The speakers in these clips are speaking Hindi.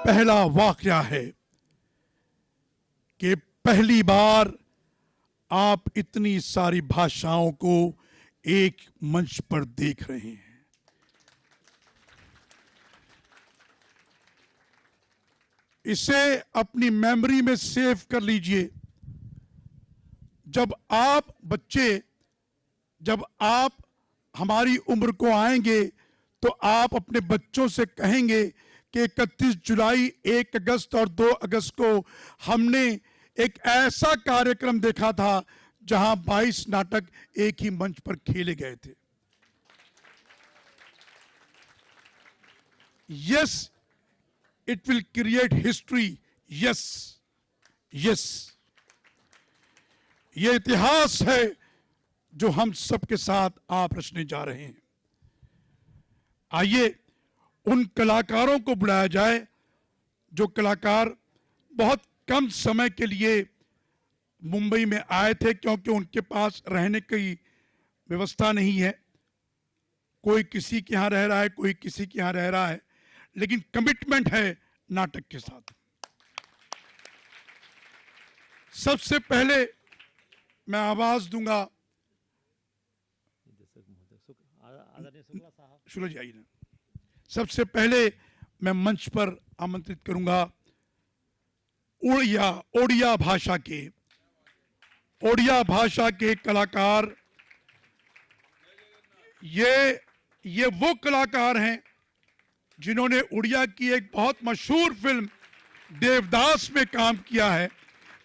पहला वाकया है कि पहली बार आप इतनी सारी भाषाओं को एक मंच पर देख रहे हैं। इसे अपनी मेमोरी में सेव कर लीजिए। जब आप बच्चे, जब आप हमारी उम्र को आएंगे तो आप अपने बच्चों से कहेंगे कि 31 जुलाई, 1 अगस्त और 2 अगस्त को हमने एक ऐसा कार्यक्रम देखा था जहां 22 नाटक एक ही मंच पर खेले गए थे। Yes, it will create history. Yes, yes, यह इतिहास है जो हम सबके साथ आप रचने जा रहे हैं। आइए उन कलाकारों को बुलाया जाए जो कलाकार बहुत कम समय के लिए मुंबई में आए थे, क्योंकि उनके पास रहने की व्यवस्था नहीं है। कोई किसी के यहां रह रहा है, कोई किसी के यहां रह रहा है, लेकिन कमिटमेंट है नाटक के साथ। सबसे पहले मैं आवाज दूंगा, शुक्ला जी आइए ना। सबसे पहले मैं मंच पर आमंत्रित करूंगा ओडिया भाषा के कलाकार। ये वो कलाकार हैं जिन्होंने उड़िया की एक बहुत मशहूर फिल्म देवदास में काम किया है।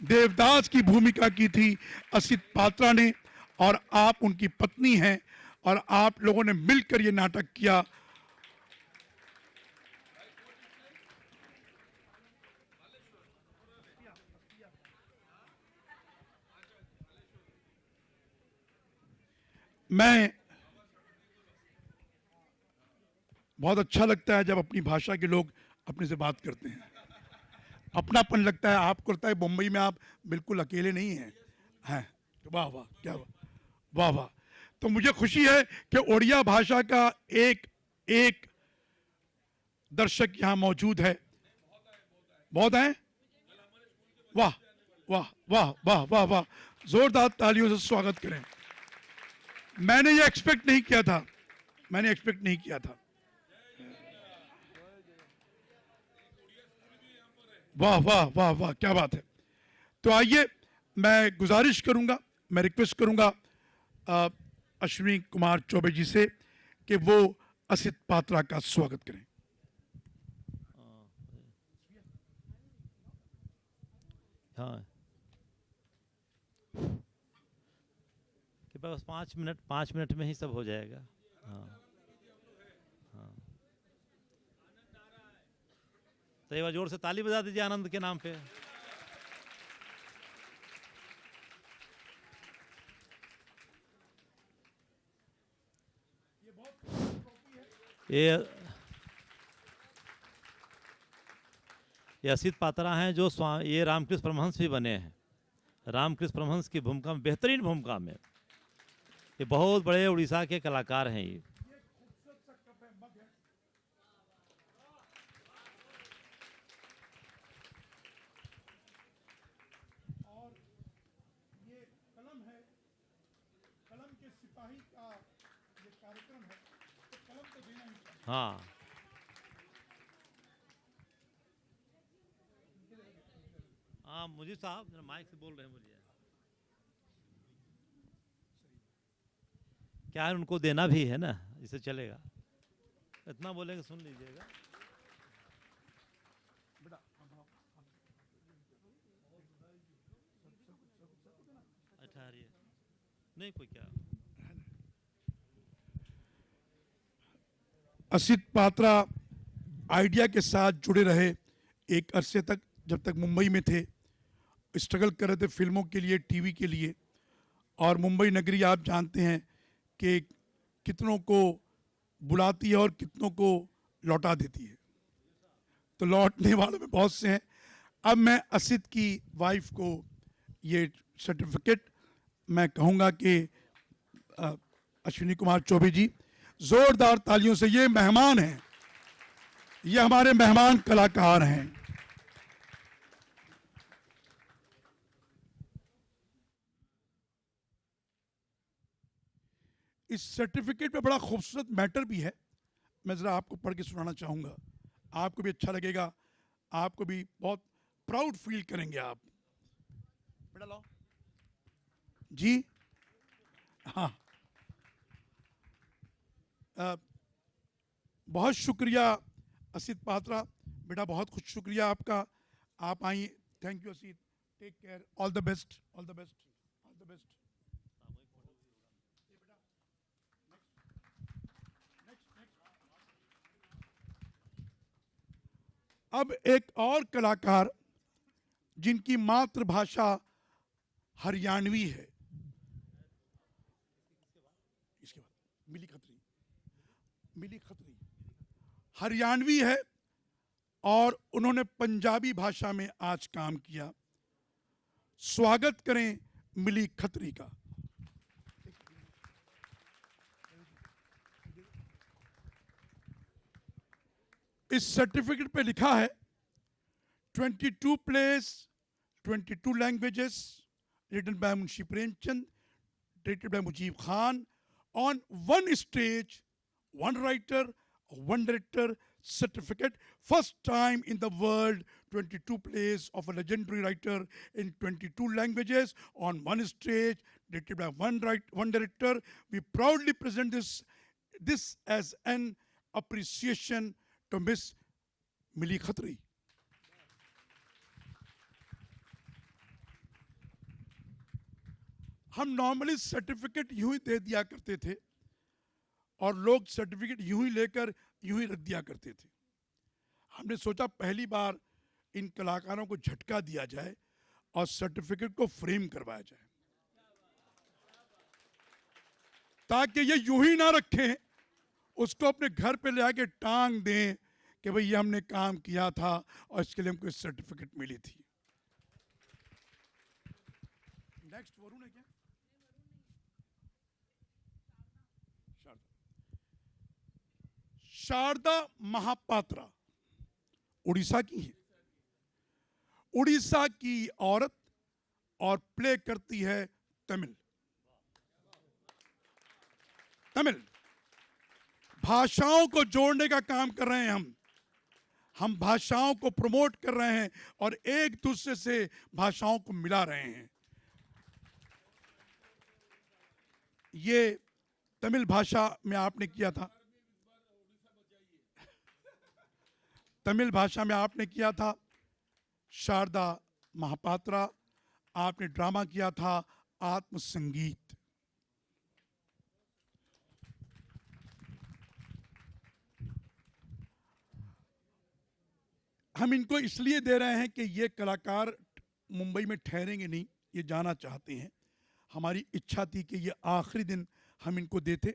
देवदास की भूमिका की थी असित पात्रा ने, और आप उनकी पत्नी हैं, और आप लोगों ने मिलकर ये नाटक किया। मैं बहुत अच्छा लगता है जब अपनी भाषा के लोग अपने से बात करते हैं, अपनापन लगता है। आपको लगता है मुंबई में आप बिल्कुल अकेले नहीं हैं। वाह वाह, क्या वाह वाह। तो मुझे खुशी है कि ओडिया भाषा का एक दर्शक यहां मौजूद है। बहुत है। वाह वाह वाह वाह वाह वाह, जोरदार तालियों से स्वागत करें। मैंने ये एक्सपेक्ट नहीं किया था। वाह वाह वाह वाह, क्या बात है। तो आइए मैं गुजारिश करूंगा, मैं रिक्वेस्ट करूंगा अश्विनी कुमार चौबे जी से कि वो असित पात्रा का स्वागत करें। हाँ, कि बस 5 मिनट में ही सब हो जाएगा। हाँ हाँ, तो एक बार जोर से ताली बजा दीजिए आनंद के नाम पे। ये असित पात्रा हैं जो ये रामकृष्ण परमहंस भी बने हैं। रामकृष्ण परमहंस की भूमिका में, बेहतरीन भूमिका में। ये बहुत बड़े उड़ीसा के कलाकार हैं। ये और ये कलम है, कलम के सिपाही का ये कार्यक्रम है, तो कलम तो देना ही चाहिए। हाँ, हाँ मुझे साहब जरा माइक से बोल रहे हैं, बोलिए। क्या है, उनको देना भी है ना, इसे चलेगा। इतना बोलेंगे सुन लीजिएगा। अच्छा नहीं कोई क्या। असित पात्रा आइडिया के साथ जुड़े रहे एक अरसे तक, जब तक मुंबई में थे। स्ट्रगल कर रहे थे फिल्मों के लिए, टीवी के लिए। और मुंबई नगरी आप जानते हैं कि कितनों को बुलाती है और कितनों को लौटा देती है। तो लौटने वालों में बहुत से हैं। अब मैं असित की वाइफ को ये सर्टिफिकेट मैं कहूँगा कि अश्विनी कुमार चौबे जी, जोरदार तालियों से। ये मेहमान हैं, ये हमारे मेहमान कलाकार हैं। इस सर्टिफिकेट में बड़ा खूबसूरत मैटर भी है, मैं ज़रा आपको पढ़ के सुनाना चाहूँगा, आपको भी अच्छा लगेगा, आपको भी बहुत प्राउड फील करेंगे आप। बेटा लाओ जी। हाँ, बहुत शुक्रिया असित पात्रा, बेटा बहुत कुछ शुक्रिया आपका, आप आई, thank you Asit, take care, all the best, all the best, all the best. अब एक और कलाकार जिनकी मातृभाषा हरियाणवी है, इसके बाद मिली खत्री, मिली खत्री हरियाणवी है और उन्होंने पंजाबी भाषा में आज काम किया। स्वागत करें मिली खत्री का। इस सर्टिफिकेट पे लिखा है 22 plays, 22 languages, written by Munshi Premchand, directed by Mujib Khan, on one stage, one writer, one director certificate. First time in the world, 22 plays of a legendary writer in 22 languages on one stage, directed by one director. We proudly present this as an appreciation to Miss Mili Khatri. हम नॉर्मली सर्टिफिकेट यूं ही दे दिया करते थे और लोग सर्टिफिकेट यूं ही लेकर यूं ही रख दिया करते थे। हमने सोचा पहली बार इन कलाकारों को झटका दिया जाए और सर्टिफिकेट को फ्रेम करवाया जाए, ताकि ये यूं ही ना रखें, उसको अपने घर पे ले आके टांग दें कि भाई ये हमने काम किया था और इसके लिए हमको सर्टिफिकेट मिली थी। नेक्स्ट वरुण है क्या? शारदा महापात्रा उड़ीसा की है, उड़ीसा की औरत और प्ले करती है तमिल। तमिल भाषाओं को जोड़ने का काम कर रहे हैं हम भाषाओं को प्रमोट कर रहे हैं और एक दूसरे से भाषाओं को मिला रहे हैं। ये तमिल भाषा में आपने किया था, तमिल भाषा में आपने किया था शारदा महापात्रा, आपने ड्रामा किया था आत्म संगीत। हम इनको इसलिए दे रहे हैं कि ये कलाकार मुंबई में ठहरेंगे नहीं, ये जाना चाहते हैं। हमारी इच्छा थी कि ये आखिरी दिन हम इनको देते।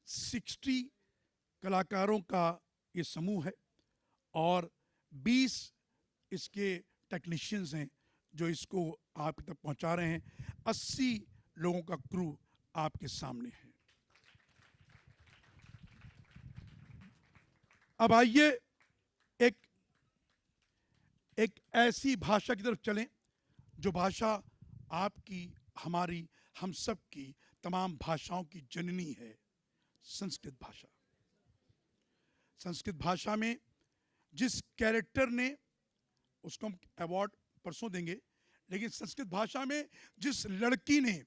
60 कलाकारों का ये समूह है और 20 इसके टेक्नीशियंस हैं जो इसको आप तक पहुंचा रहे हैं। 80 लोगों का क्रू आपके सामने है। अब आइए एक ऐसी भाषा की तरफ चलें जो भाषा आपकी, हमारी, हम सब की, तमाम भाषाओं की जननी है, संस्कृत भाषा। संस्कृत भाषा में जिस कैरेक्टर ने, उसको हम अवार्ड परसों देंगे, लेकिन संस्कृत भाषा में जिस लड़की ने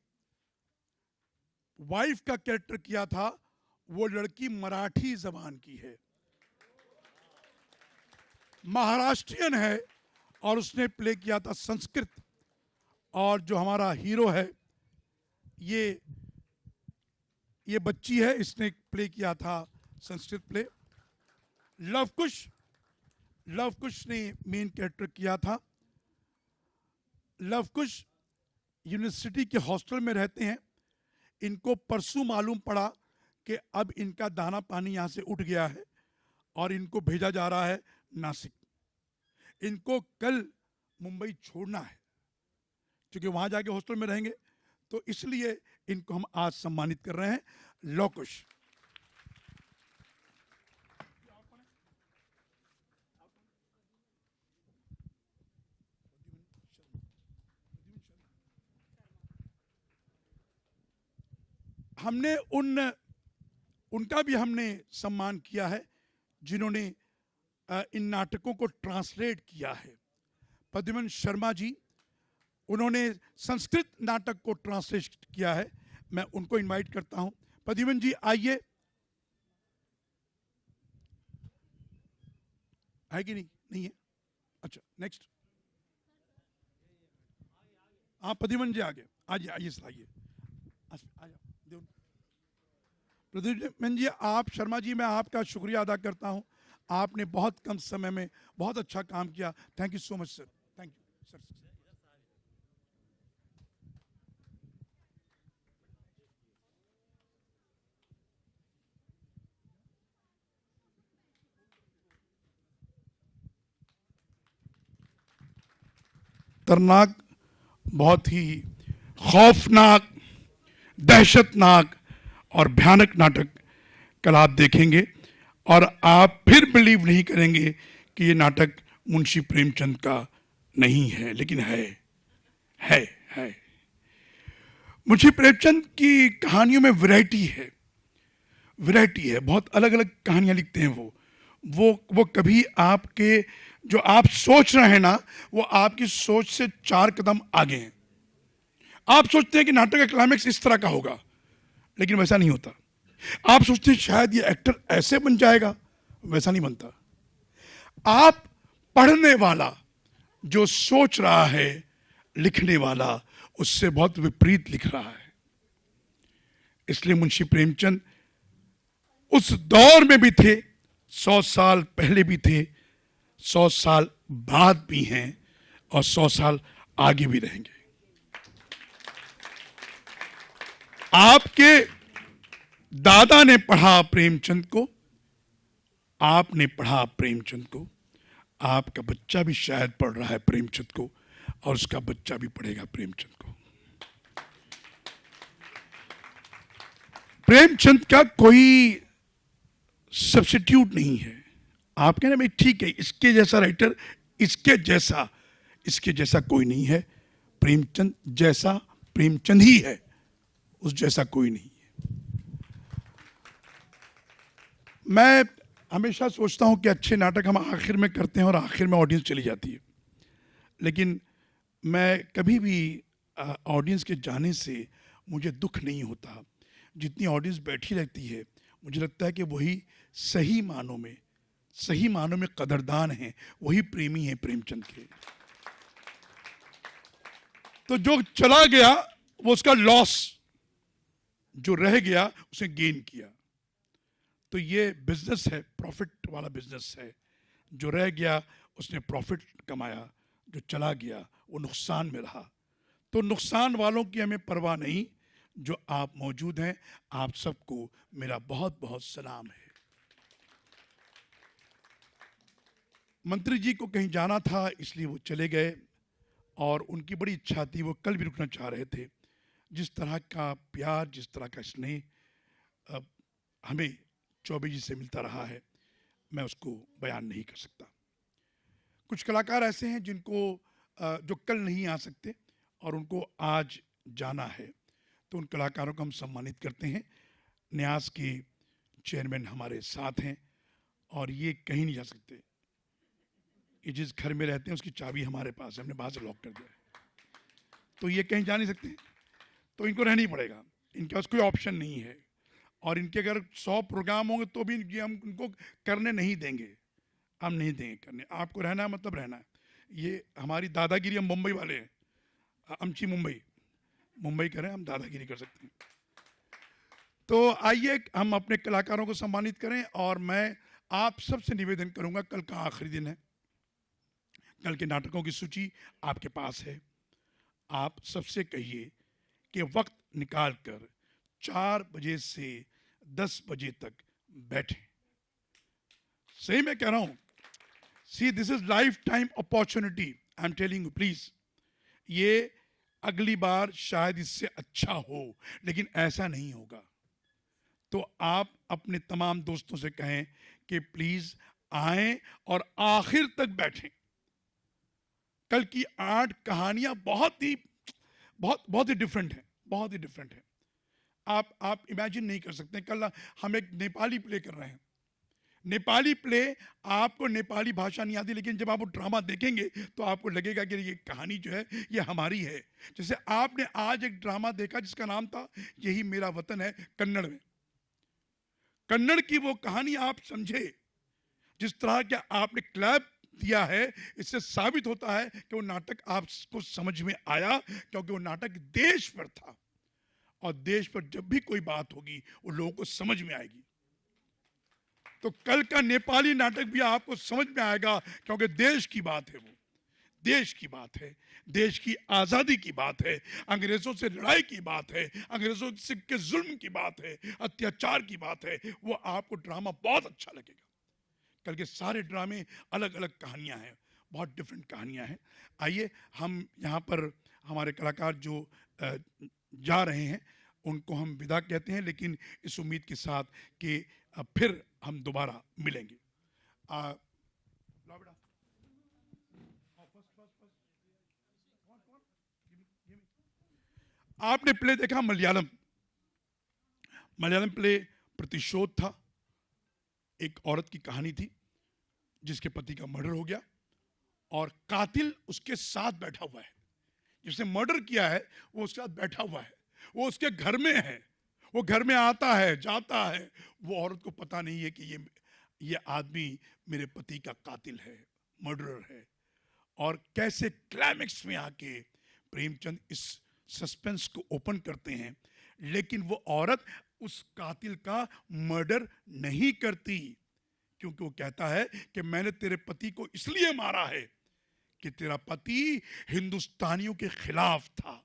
वाइफ का कैरेक्टर किया था, वो लड़की मराठी जबान की है, महाराष्ट्रियन है और उसने प्ले किया था संस्कृत। और जो हमारा हीरो है ये बच्ची है, इसने प्ले किया था संस्कृत प्ले। लवकुश ने मेन कैरेक्टर किया था। लवकुश यूनिवर्सिटी के हॉस्टल में रहते हैं। इनको परसों मालूम पड़ा कि अब इनका दाना पानी यहाँ से उठ गया है और इनको भेजा जा रहा है नासिक। इनको कल मुंबई छोड़ना है क्योंकि वहां जाके हॉस्टल में रहेंगे, तो इसलिए इनको हम आज सम्मानित कर रहे हैं। लवकुश, हमने उनका भी हमने सम्मान किया है जिन्होंने इन नाटकों को ट्रांसलेट किया है। प्रद्युमन शर्मा जी, उन्होंने संस्कृत नाटक को ट्रांसलेट किया है। मैं उनको इनवाइट करता हूं। प्रद्युमन जी आइए। है कि नहीं? नहीं है? अच्छा, नेक्स्ट। हाँ, प्रद्युमन जी आगे आइए, आइए सर, आइए। प्रद्युमन जी, आप, शर्मा जी, मैं आपका शुक्रिया अदा करता हूं। आपने बहुत कम समय में बहुत अच्छा काम किया। Thank you so much sir. Thank you sir. खतरनाक, बहुत ही खौफनाक, दहशतनाक और भयानक नाटक कल आप देखेंगे और आप फिर बिलीव नहीं करेंगे कि ये नाटक मुंशी प्रेमचंद का नहीं है, लेकिन है। मुंशी प्रेमचंद की कहानियों में वैरायटी है, बहुत अलग अलग कहानियां लिखते हैं वो कभी आपके जो आप सोच रहे हैं ना, वो आपकी सोच से 4 कदम आगे हैं। आप सोचते हैं कि नाटक का क्लाइमेक्स इस तरह का होगा, लेकिन वैसा नहीं होता। आप सोचते हैं शायद ये एक्टर ऐसे बन जाएगा, वैसा नहीं बनता। आप पढ़ने वाला जो सोच रहा है, लिखने वाला उससे बहुत विपरीत लिख रहा है। इसलिए मुंशी प्रेमचंद उस दौर में भी थे, 100 साल पहले भी थे, 100 साल बाद भी हैं और 100 साल आगे भी रहेंगे। आपके दादा ने पढ़ा प्रेमचंद को, आपने पढ़ा प्रेमचंद को, आपका बच्चा भी शायद पढ़ रहा है प्रेमचंद को और उसका बच्चा भी पढ़ेगा प्रेमचंद को। प्रेमचंद का कोई सब्स्टिट्यूट नहीं है। आप कहना भाई ठीक है, इसके जैसा राइटर, इसके जैसा कोई नहीं है। प्रेमचंद जैसा प्रेमचंद ही है, उस जैसा कोई नहीं है। मैं हमेशा सोचता हूं कि अच्छे नाटक हम आखिर में करते हैं और आखिर में ऑडियंस चली जाती है, लेकिन मैं कभी भी ऑडियंस के जाने से मुझे दुख नहीं होता। जितनी ऑडियंस बैठी रहती है, मुझे लगता है कि वही सही मानों में कदरदान हैं, वही प्रेमी हैं प्रेमचंद के। तो जो चला गया वो उसका लॉस, जो रह गया उसे गेन किया। तो ये बिजनेस है, प्रॉफिट वाला बिजनेस है। जो रह गया उसने प्रॉफिट कमाया, जो चला गया वो नुकसान में रहा। तो नुकसान वालों की हमें परवाह नहीं। जो आप मौजूद हैं, आप सबको मेरा बहुत बहुत सलाम है। मंत्री जी को कहीं जाना था, इसलिए वो चले गए और उनकी बड़ी इच्छा थी, वो कल भी रुकना चाह रहे थे। जिस तरह का प्यार, जिस तरह का स्नेह हमें चौबे जी से मिलता रहा है, मैं उसको बयान नहीं कर सकता। कुछ कलाकार ऐसे हैं जिनको जो कल नहीं आ सकते और उनको आज जाना है, तो उन कलाकारों को हम सम्मानित करते हैं। न्यास के चेयरमैन हमारे साथ हैं और ये कहीं नहीं जा सकते। ये जिस घर में रहते हैं उसकी चाबी हमारे पास है, हमने बाहर से लॉक कर दिया है, तो ये कहीं जा नहीं सकते, तो इनको रहना ही पड़ेगा। इनके पास कोई ऑप्शन नहीं है और इनके अगर 100 प्रोग्राम होंगे तो भी हम उनको करने नहीं देंगे, हम नहीं देंगे करने। आपको रहना है मतलब रहना है। ये हमारी दादागिरी, हम मुंबई वाले हैं, अमची मुंबई करें, हम दादागिरी कर सकते हैं। तो आइए हम अपने कलाकारों को सम्मानित करें और मैं आप सबसे निवेदन करूंगा, कल का आखिरी दिन है, कल के नाटकों की सूची आपके पास है। आप सबसे कहिए कि वक्त निकाल कर 4 बजे से 10 बजे तक बैठें। सही मैं कह रहा हूं। See, this is lifetime opportunity, I am telling you, please. ये अगली बार शायद इससे अच्छा हो, लेकिन ऐसा नहीं होगा। तो आप अपने तमाम दोस्तों से कहें कि प्लीज आएं और आखिर तक बैठें। कल की 8 कहानियां बहुत ही डिफरेंट हैं, बहुत ही डिफरेंट है। आप इमेजिन नहीं कर सकते। कल हम एक नेपाली प्ले कर रहे हैं, नेपाली प्ले, आपको नेपाली भाषा नहीं आती, लेकिन जब आप वो ड्रामा देखेंगे तो आपको लगेगा कि ये कहानी जो है ये हमारी है। जैसे आपने आज एक ड्रामा देखा जिसका नाम था यही मेरा वतन है, कन्नड़ में। कन्नड़ की वो कहानी आप समझे, जिस तरह के आपने क्लैप दिया है, इससे साबित होता है कि वो नाटक आपको समझ में आया, क्योंकि वो नाटक देश पर था, और देश पर जब भी कोई बात होगी वो लोगों को समझ में आएगी। तो कल का नेपाली नाटक भी आपको समझ में आएगा, क्योंकि देश की बात है, वो देश की बात है, देश की आजादी की बात है, अंग्रेजों से लड़ाई की बात है, अंग्रेजों के जुल्म की बात है, अत्याचार की बात है। वो आपको ड्रामा बहुत अच्छा लगेगा। कल के सारे ड्रामे अलग अलग कहानियां हैं, बहुत डिफरेंट कहानियां हैं। आइए हम यहाँ पर हमारे कलाकार जो जा रहे हैं उनको हम विदा कहते हैं, लेकिन इस उम्मीद के साथ कि फिर हम दोबारा मिलेंगे। आपने प्ले देखा मलयालम, मलयालम प्ले प्रतिशोध था। एक औरत की कहानी थी जिसके पति का मर्डर हो गया और कातिल उसके साथ बैठा हुआ है, जिसने मर्डर किया है वो उसके साथ बैठा हुआ है, वो उसके घर में है, वो घर में आता है जाता है। वो औरत को पता नहीं है कि ये आदमी मेरे पति का कातिल है, मर्डरर है। और कैसे क्लाइमेक्स में आके प्रेमचंद इस सस्पेंस को ओपन करते हैं, लेकिन वो औरत उस कातिल का मर्डर नहीं करती, क्योंकि वो कहता है कि मैंने तेरे पति को इसलिए मारा है कि तेरा पति हिंदुस्तानियों के खिलाफ था,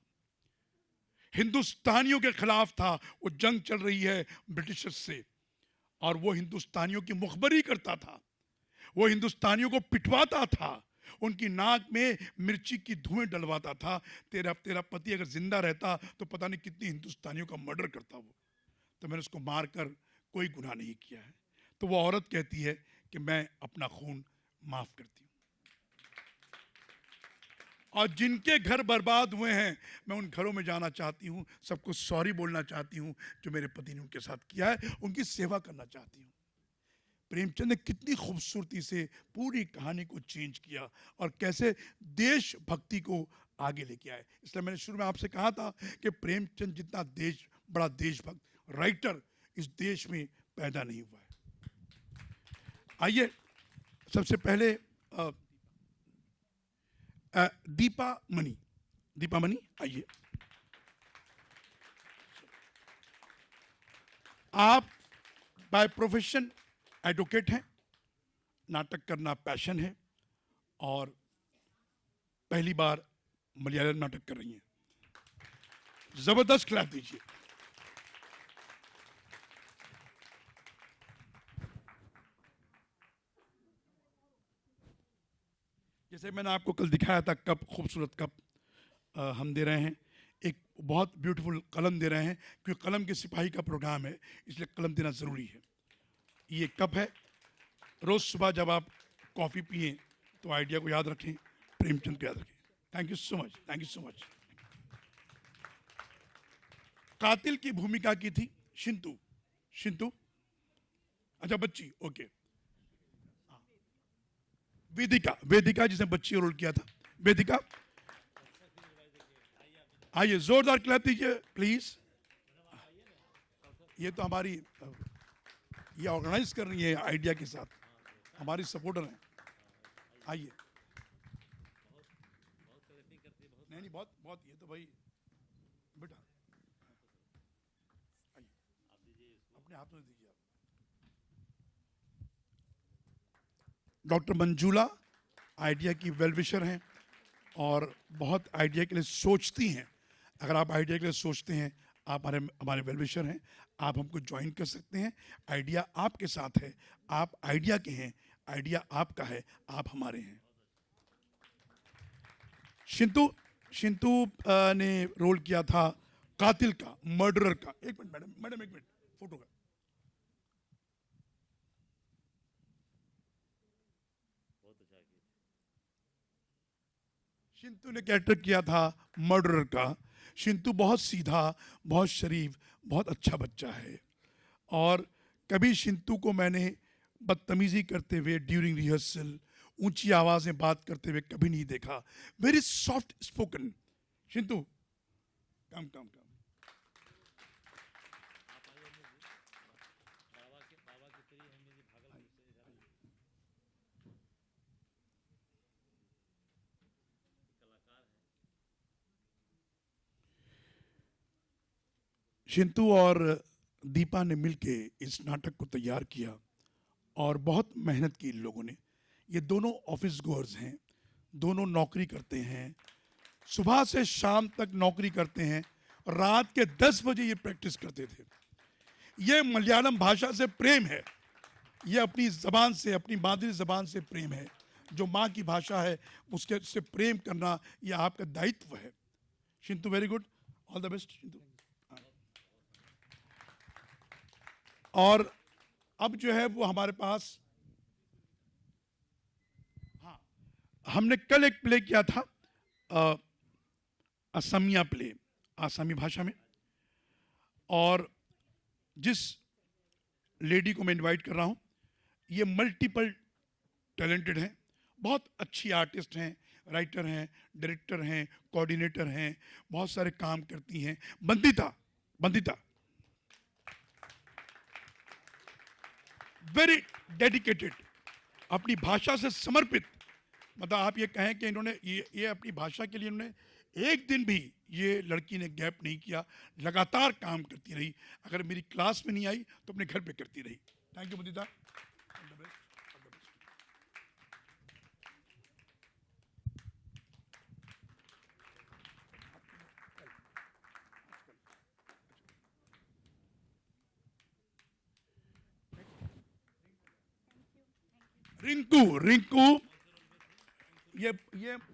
हिंदुस्तानियों के खिलाफ था। वो जंग चल रही है ब्रिटिशर्स से, और वो हिंदुस्तानियों की मुखबरी करता था, वो हिंदुस्तानियों को पिटवाता था, उनकी नाक में मिर्ची की धुएं डलवाता था। तेरा पति अगर जिंदा रहता तो पता नहीं कितनी हिंदुस्तानियों का मर्डर करता वो। तो मैंने उसको मारकर कोई गुनाह नहीं किया है। तो वो औरत कहती है कि मैं अपना खून माफ करती हूँ। और जिनके घर बर्बाद हुए हैं, मैं उन घरों में जाना चाहती हूँ, सबको सॉरी बोलना चाहती हूँ जो मेरे पति ने उनके साथ किया है, उनकी सेवा करना चाहती हूँ। प्रेमचंद ने कितनी खूबसूरती से पूरी कहानी को चेंज किया और कैसे देशभक्ति को आगे लेके आए। इसलिए मैंने शुरू में आपसे कहा था कि प्रेमचंद जितना बड़ा देशभक्त राइटर इस देश में पैदा नहीं हुआ है। आइए सबसे पहले दीपा मनी आइए। आप बाय प्रोफेशन एडवोकेट हैं, नाटक करना पैशन है, और पहली बार मलयालम नाटक कर रही हैं। जबरदस्त क्लैप दीजिए। जैसे मैंने आपको कल दिखाया था कप, खूबसूरत कप हम दे रहे हैं, एक बहुत ब्यूटीफुल कलम दे रहे हैं, क्योंकि कलम के सिपाही का प्रोग्राम है, इसलिए कलम देना ज़रूरी है। ये कप है, रोज़ सुबह जब आप कॉफ़ी पिए तो आइडिया को याद रखें, प्रेमचंद को याद रखें। Thank you so much, thank you so much. कातिल की भूमिका की थी शिंतु, अच्छा बच्ची, ओके। वेदिका जिसने बच्ची रोल किया था, वेदिका आइए, जोरदार क्लैप दीजिए प्लीज। ये तो हमारी ये ऑर्गेनाइज कर रही है आइडिया के साथ, हमारी सपोर्टर हैं। आइए। नहीं बहुत बहुत, ये तो भाई बेटा आइए, अपने हाथों से दीजिए आप। डॉक्टर मंजूला आइडिया की वेल विशर हैं और बहुत आइडिया के लिए सोचती हैं। अगर आप आइडिया के लिए सोचते हैं, आप हमारे वेल विशर हैं, आप हमको ज्वाइन कर सकते हैं। आइडिया आपके साथ है, आप आइडिया के हैं, आइडिया आपका है, आप हमारे हैं। शिंतु ने रोल किया था कातिल का, मर्डरर का। एक मिनट मैडम एक मिनट, फोटो का। शिंतु ने कैरेक्टर किया था मर्डरर का, शिंतु बहुत सीधा, बहुत शरीफ, बहुत अच्छा बच्चा है। और कभी शिंतु को मैंने बदतमीजी करते हुए ड्यूरिंग रिहर्सल, ऊंची आवाज में बात करते हुए कभी नहीं देखा। Very soft spoken. Shintu, come come come. Shintu और दीपा ने मिलके इस नाटक को तैयार किया और बहुत मेहनत की इन लोगों ने। ये दोनों ऑफिस गोअर्स हैं, दोनों नौकरी करते हैं, सुबह से शाम तक नौकरी करते हैं और रात के 10 बजे ये प्रैक्टिस करते थे। ये मलयालम भाषा से प्रेम है, ये अपनी जबान से, अपनी मादरी जबान से प्रेम है। जो माँ की भाषा है उसके से प्रेम करना ये आपका दायित्व है। Shintu, very good, all the best Shintu. और अब जो है वो हमारे पास, हाँ, हमने कल एक प्ले किया था, असमिया प्ले, आसामी भाषा में। और जिस लेडी को मैं इनवाइट कर रहा हूं, ये मल्टीपल टैलेंटेड हैं, बहुत अच्छी आर्टिस्ट हैं, राइटर हैं, डायरेक्टर हैं, कोऑर्डिनेटर हैं, बहुत सारे काम करती हैं। बंदिता, बंदिता वेरी डेडिकेटेड, अपनी भाषा से समर्पित। मतलब आप ये कहें कि इन्होंने ये अपनी भाषा के लिए इन्होंने एक दिन भी, ये लड़की ने गैप नहीं किया, लगातार काम करती रही। अगर मेरी क्लास में नहीं आई तो अपने घर पे करती रही। Thank you Bandita. रिंकू, रिंकू ये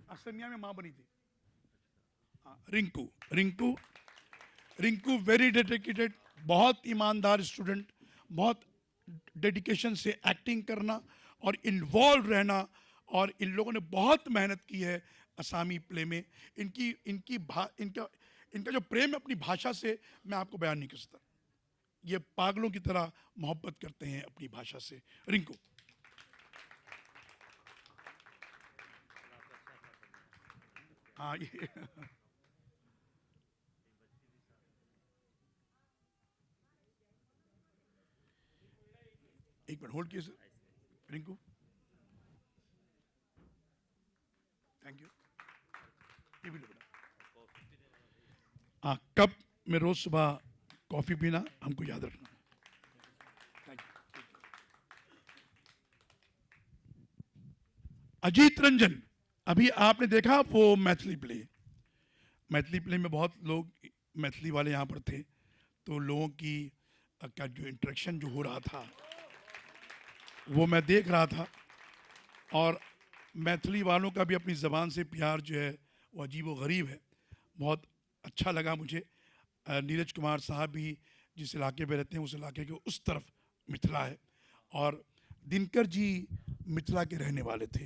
असमिया में मां बनी थी। हाँ, रिंकू, रिंकू, रिंकू वेरी डेडिकेटेड, बहुत ईमानदार स्टूडेंट, बहुत डेडिकेशन से एक्टिंग करना और इन्वॉल्व रहना। और इन लोगों ने बहुत मेहनत की है असामी प्ले में। इनका जो प्रेम है अपनी भाषा से, मैं आपको बयान नहीं कर सकता। ये पागलों की तरह मोहब्बत करते हैं अपनी भाषा से। रिंकू, हाँ, ये एक मिनट होल्ड कीजिए रिंकू। Thank you. ये भी लो बेटा। हाँ, कप में रोज सुबह कॉफी पीना हमको याद रखना। Thank you. अजीत रंजन, अभी आपने देखा वो मैथिली प्ले, मैथिली प्ले में बहुत लोग मैथिली वाले यहाँ पर थे, तो लोगों की का जो इंटरेक्शन जो हो रहा था वो मैं देख रहा था। और मैथिली वालों का भी अपनी ज़बान से प्यार जो है वो अजीब व गरीब है। बहुत अच्छा लगा मुझे। नीरज कुमार साहब भी जिस इलाके में रहते हैं उस इलाके के उस तरफ मिथिला है। और दिनकर जी मिथिला के रहने वाले थे,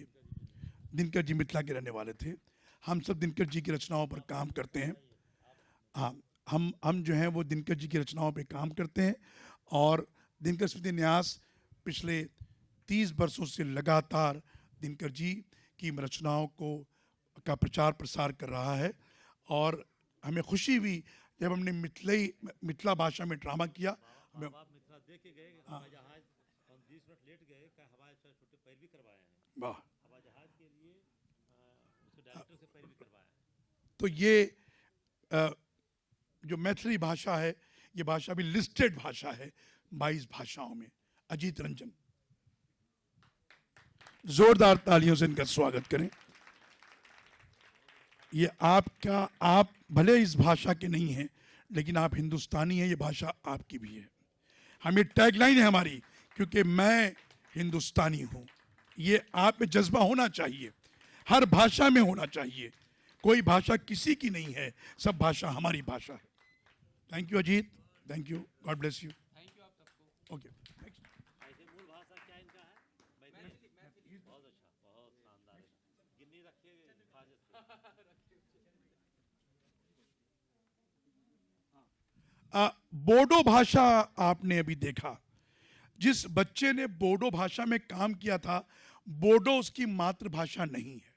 दिनकर जी मिथिला के रहने वाले थे। हम सब दिनकर जी की रचनाओं पर काम करते हैं। हाँ, हम जो हैं वो दिनकर जी की रचनाओं पे काम करते हैं। और दिनकर स्मृति न्यास पिछले 30 वर्षों से लगातार दिनकर जी की रचनाओं का प्रचार प्रसार कर रहा है। और हमें खुशी हुई जब हमने मिथिला भाषा में ड्रामा किया। हमें मिथिला देख के गए, हवाई जहाज हम 20 मिनट लेट गए, हवाई छोटे पैरवी करवाए हैं। वाह, हवाई जहाज के लिए उसके डायरेक्टर से पैरवी करवाए हैं। तो ये जो मैथिली भाषा है, ये भाषा भी लिस्टेड भाषा है 22 भाषाओं में। अजीत रंजन, जोरदार तालियों से इनका स्वागत करें। ये आप भले इस भाषा के नहीं हैं, लेकिन आप हिंदुस्तानी हैं, ये भाषा आपकी भी है। हम ये टैगलाइन है हमारी, क्योंकि मैं हिंदुस्तानी हूं। ये आप में जज्बा होना चाहिए, हर भाषा में होना चाहिए। कोई भाषा किसी की नहीं है, सब भाषा हमारी भाषा है। Thank you Ajit, thank you, God bless you. Thank you आप सबको। ओके, ऐसे मूल भाषा क्या इनका है? मैथिली। बहुत अच्छा, बहुत शानदार। गिन्नी रखिए हिफाजत से। बोडो भाषा आपने अभी देखा, जिस बच्चे ने बोडो भाषा में काम किया था, बोडो उसकी मातृभाषा नहीं है।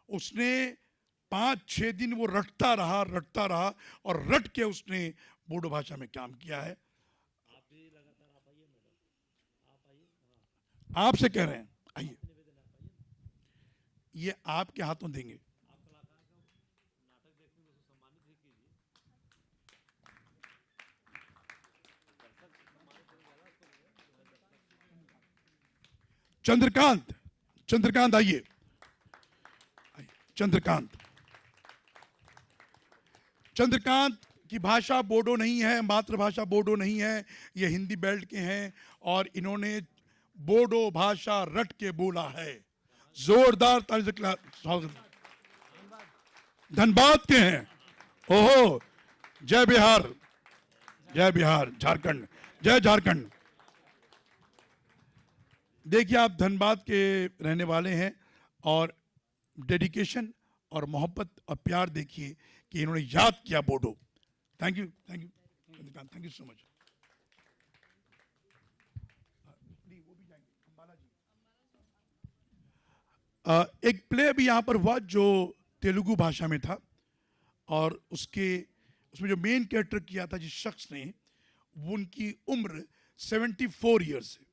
उसने 5-6 दिन वो रटता रहा और रट के उसने बोडो भाषा में काम किया है। आपसे कह रहे हैं, आइए, ये आपके हाथों देंगे। चंद्रकांत, चंद्रकांत आइए, चंद्रकांत। चंद्रकांत की भाषा बोडो नहीं है, मातृभाषा बोडो नहीं है, ये हिंदी बेल्ट के हैं और इन्होंने बोडो भाषा रट के बोला है। जोरदार स्वागत। धनबाद के हैं। ओहो, जय बिहार, जय बिहार, झारखंड, जय झारखंड। देखिए, आप धनबाद के रहने वाले हैं और डेडिकेशन और मोहब्बत और प्यार देखिए कि इन्होंने याद किया Bodo. Thank you, thank you, thank you so much. एक प्ले भी यहाँ पर हुआ जो तेलुगु भाषा में था और उसमें जो मेन कैरेक्टर किया था जिस शख्स ने, वो उनकी उम्र 74 ईयर्स है।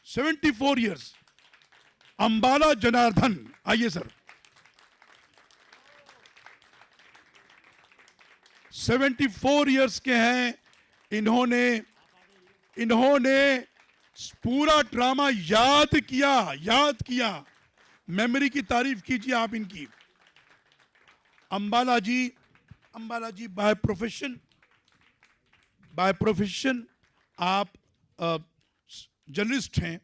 74 ईयर्स। अंबाला जनार्दन, आइए सर। 74 ईयर्स के हैं। इन्होंने पूरा ड्रामा याद किया। मेमोरी की तारीफ कीजिए आप इनकी। अंबाला जी बाय प्रोफेशन आप जर्नलिस्ट हैं,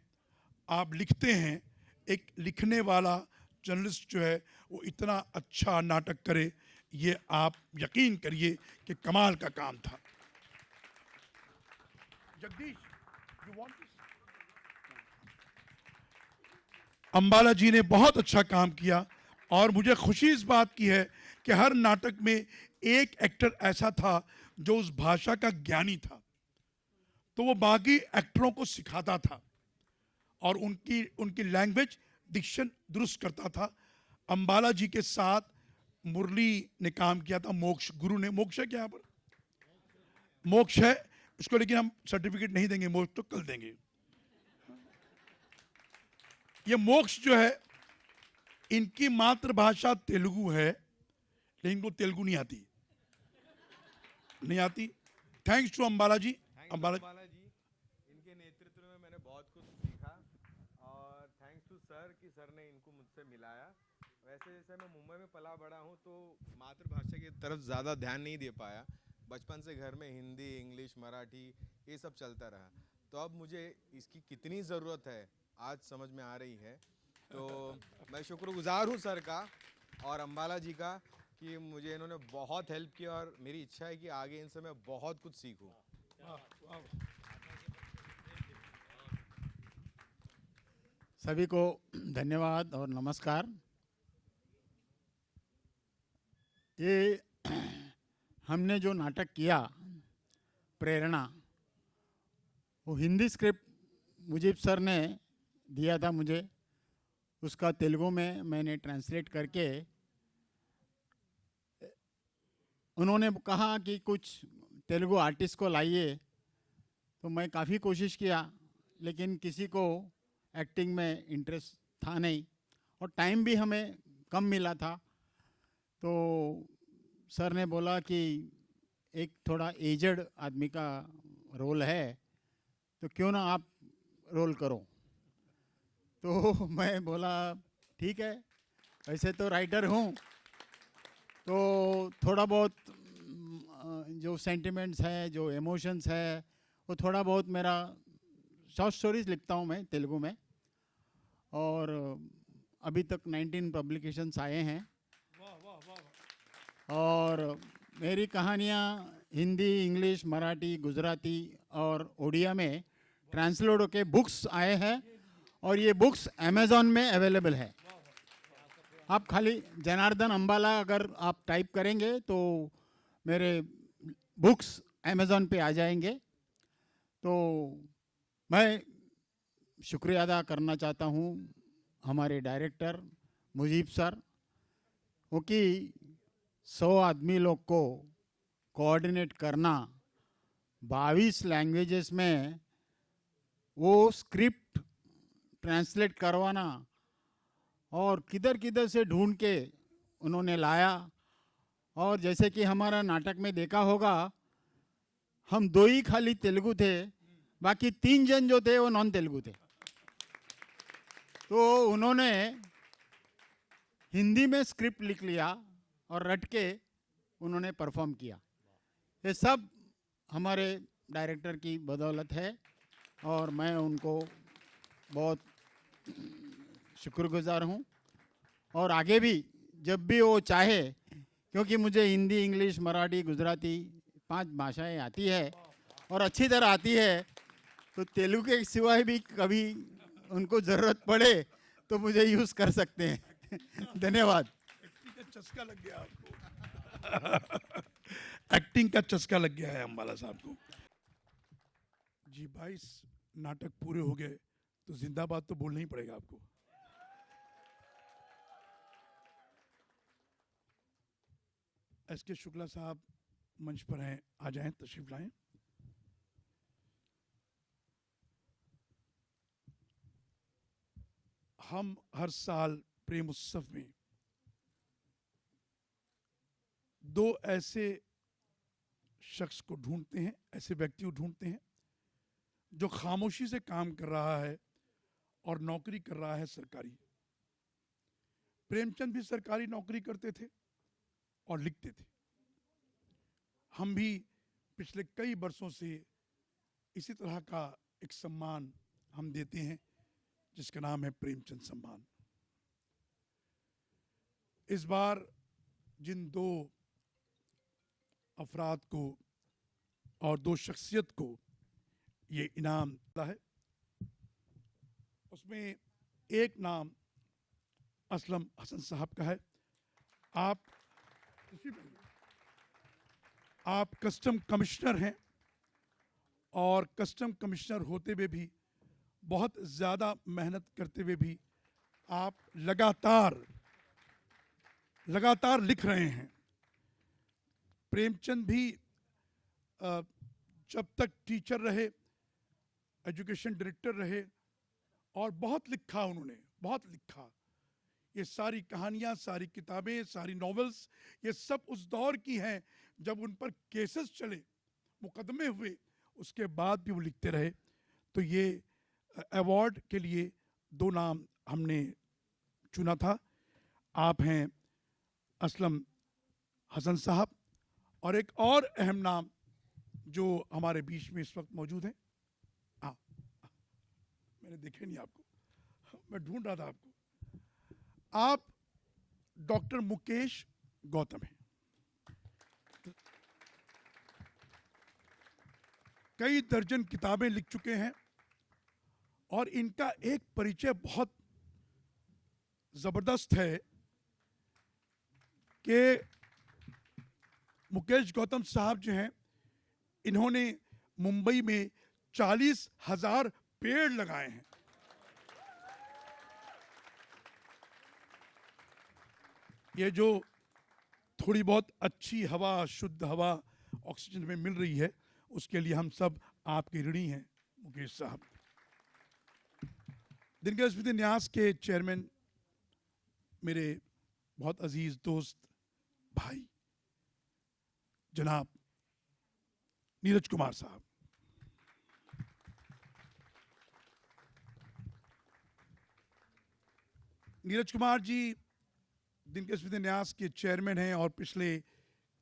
आप लिखते हैं। एक लिखने वाला जर्नलिस्ट जो है वो इतना अच्छा नाटक करे, ये आप यकीन करिए कि कमाल का काम था। Jagdish, you want this? Ambala ji ने बहुत अच्छा काम किया और मुझे खुशी इस बात की है कि हर नाटक में एक एक्टर ऐसा था जो उस भाषा का ज्ञानी था, तो वो बाकी एक्टरों को सिखाता था और उनकी लैंग्वेज डिक्शन दुरुस्त करता था। अंबाला जी के साथ मुरली ने काम किया था, मोक्ष गुरु ने। मोक्ष है क्या यहाँ पर? मोक्ष है उसको, लेकिन हम सर्टिफिकेट नहीं देंगे, मोक्ष तो कल देंगे। ये मोक्ष जो है, इनकी मातृभाषा तेलुगु है, लेकिन इनको तेलुगु नहीं आती। थैंक्स टू अंबाला जी। अंबाला जी, इनके नेतृत्व में मैंने बहुत कुछ सीखा और थैंक्स टू सर कि सर ने इनको मुझसे मिलाया। वैसे जैसे मैं मुंबई में पला बड़ा हूँ तो मातृभाषा की तरफ ज़्यादा ध्यान नहीं दे पाया। बचपन से घर में हिंदी, इंग्लिश, मराठी ये सब चलता रहा। तो अब मुझे इसकी कितनी ज़रूरत है आज समझ में आ रही है। तो मैं शुक्रगुजार हूँ सर का और अंबाला जी का कि मुझे इन्होंने बहुत हेल्प की और मेरी इच्छा है कि आगे इनसे मैं बहुत कुछ सीखूं। सभी को धन्यवाद और नमस्कार। ये हमने जो नाटक किया प्रेरणा, वो हिंदी स्क्रिप्ट मुजीब सर ने दिया था मुझे, उसका तेलुगु में मैंने ट्रांसलेट करके, उन्होंने कहा कि कुछ तेलुगु आर्टिस्ट को लाइए, तो मैं काफ़ी कोशिश किया लेकिन किसी को एक्टिंग में इंटरेस्ट था नहीं और टाइम भी हमें कम मिला था। तो सर ने बोला कि एक थोड़ा एजड आदमी का रोल है तो क्यों ना आप रोल करो। तो मैं बोला ठीक है, वैसे तो राइटर हूँ तो थोड़ा बहुत जो सेंटिमेंट्स है, जो इमोशंस है, वो थोड़ा बहुत मेरा शॉर्ट स्टोरीज लिखता हूँ मैं तेलुगु में और अभी तक 19 पब्लिकेशंस आए हैं। और मेरी कहानियाँ हिंदी, इंग्लिश, मराठी, गुजराती और उड़िया में ट्रांसलेट होके बुक्स आए हैं और ये बुक्स अमेज़ॉन में अवेलेबल है। आप खाली जनार्दन अंबाला अगर आप टाइप करेंगे तो मेरे बुक्स अमेज़ॉन पे आ जाएंगे। तो मैं शुक्रिया अदा करना चाहता हूँ हमारे डायरेक्टर मुजीब सर, क्योंकि 100 आदमी लोग को कोऑर्डिनेट करना, 22 लैंग्वेजेस में वो स्क्रिप्ट ट्रांसलेट करवाना और किधर किधर से ढूंढ के उन्होंने लाया। और जैसे कि हमारा नाटक में देखा होगा, हम 2 ही खाली तेलुगु थे, बाकी 3 जन जो थे वो नॉन तेलुगु थे। तो उन्होंने हिंदी में स्क्रिप्ट लिख लिया और रट के उन्होंने परफॉर्म किया। ये सब हमारे डायरेक्टर की बदौलत है और मैं उनको बहुत शुक्रगुजार हूँ। और आगे भी जब भी वो चाहे, क्योंकि मुझे हिंदी, इंग्लिश, मराठी, गुजराती 5 भाषाएं आती है और अच्छी तरह आती है, तो तेलुगु के सिवाय भी कभी उनको ज़रूरत पड़े तो मुझे यूज़ कर सकते हैं। धन्यवाद। एक्टिंग का चस्का लग गया आपको। एक्टिंग का चस्का लग गया है अम्बाला साहब को। जी 22 नाटक पूरे हो गए तो जिंदाबाद तो बोलना ही पड़ेगा आपको। एस.के. शुक्ला साहब मंच पर हैं, आ जाएं, तशरीफ लाएं। हम हर साल प्रेम उत्सव में 2 ऐसे शख्स को ढूंढते हैं, ऐसे व्यक्ति को ढूंढते हैं जो खामोशी से काम कर रहा है और नौकरी कर रहा है सरकारी। प्रेमचंद भी सरकारी नौकरी करते थे और लिखते थे। हम भी पिछले कई वर्षों से इसी तरह का एक सम्मान हम देते हैं जिसका नाम है प्रेमचंद सम्मान। इस बार जिन 2 अफराद को और 2 शख्सियत को ये इनाम मिला है, उसमें एक नाम असलम हसन साहब का है। आप कस्टम कमिश्नर हैं और कस्टम कमिश्नर होते हुए भी, बहुत ज़्यादा मेहनत करते हुए भी आप लगातार लिख रहे हैं। प्रेमचंद भी जब तक टीचर रहे, एजुकेशन डायरेक्टर रहे और बहुत लिखा उन्होंने, बहुत लिखा। ये सारी कहानियाँ, सारी किताबें, सारी नॉवेल्स, ये सब उस दौर की हैं जब उन पर केसेस चले, मुकदमे हुए, उसके बाद भी वो लिखते रहे। तो ये अवार्ड के लिए 2 नाम हमने चुना था। आप हैं असलम हसन साहब और एक और अहम नाम जो हमारे बीच में इस वक्त मौजूद है। मैंने देखे नहीं आपको, मैं ढूंढ रहा था आपको। आप डॉक्टर मुकेश गौतम हैं। कई दर्जन किताबें लिख चुके हैं और इनका एक परिचय बहुत जबरदस्त है कि मुकेश गौतम साहब जो हैं, इन्होंने मुंबई में 40,000 पेड़ लगाए हैं। ये जो थोड़ी बहुत अच्छी हवा, शुद्ध हवा ऑक्सीजन में मिल रही है, उसके लिए हम सब आपके ऋणी हैं मुकेश साहब। दिनकर स्मृति न्यास के चेयरमैन, मेरे बहुत अजीज दोस्त भाई जनाब नीरज कुमार साहब। नीरज कुमार जी दिनकर स्मृति न्यास के चेयरमैन हैं और पिछले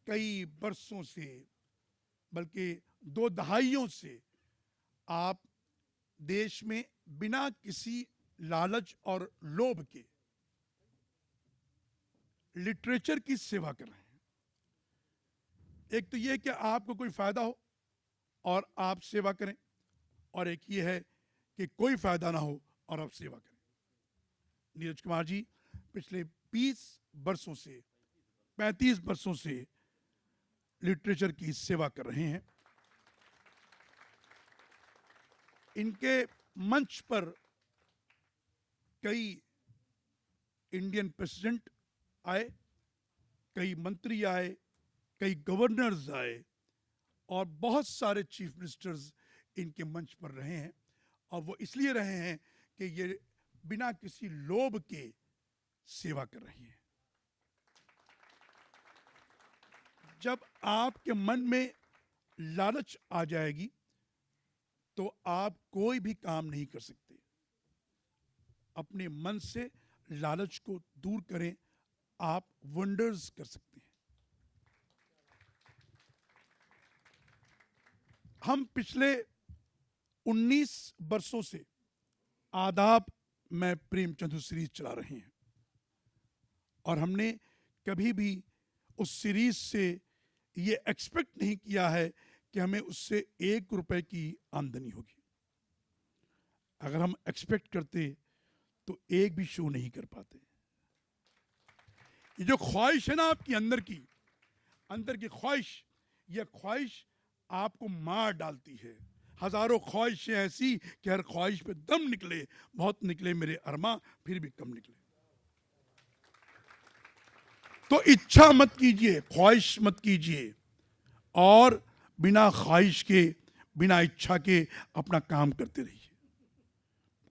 कई वर्षों से, बल्कि 2 दहाइयों से आप देश में बिना किसी लालच और लोभ के लिटरेचर की सेवा कर रहे हैं। एक तो यह कि आपको कोई फायदा हो और आप सेवा करें, और एक ये है कि कोई फायदा ना हो और आप सेवा करें। नीरज कुमार जी पिछले 20 वर्षों से, 35 वर्षों से लिटरेचर की सेवा कर रहे हैं। इनके मंच पर कई इंडियन प्रेसिडेंट आए, कई मंत्री आए, कई गवर्नर्स आए और बहुत सारे चीफ मिनिस्टर्स इनके मंच पर रहे हैं। और वो इसलिए रहे हैं कि ये बिना किसी लोभ के सेवा कर रही हैं। जब आपके मन में लालच आ जाएगी तो आप कोई भी काम नहीं कर सकते। अपने मन से लालच को दूर करें, आप वंडर्स कर सकते हैं। हम पिछले 19 वर्षों से आदाब मैं प्रेमचंद सीरीज चला रहे हैं और हमने कभी भी उस सीरीज से ये एक्सपेक्ट नहीं किया है कि हमें उससे 1 रुपए की आमदनी होगी। अगर हम एक्सपेक्ट करते तो एक भी शो नहीं कर पाते। ये जो ख्वाहिश है ना आपकी अंदर की ख्वाहिश, ये ख्वाहिश आपको मार डालती है। हजारों ख्वाहिशें ऐसी कि हर ख्वाहिश पे दम निकले, बहुत निकले मेरे अरमा, फिर भी कम निकले। तो इच्छा मत कीजिए, ख्वाहिश मत कीजिए और बिना ख्वाहिश के, बिना इच्छा के अपना काम करते रहिए।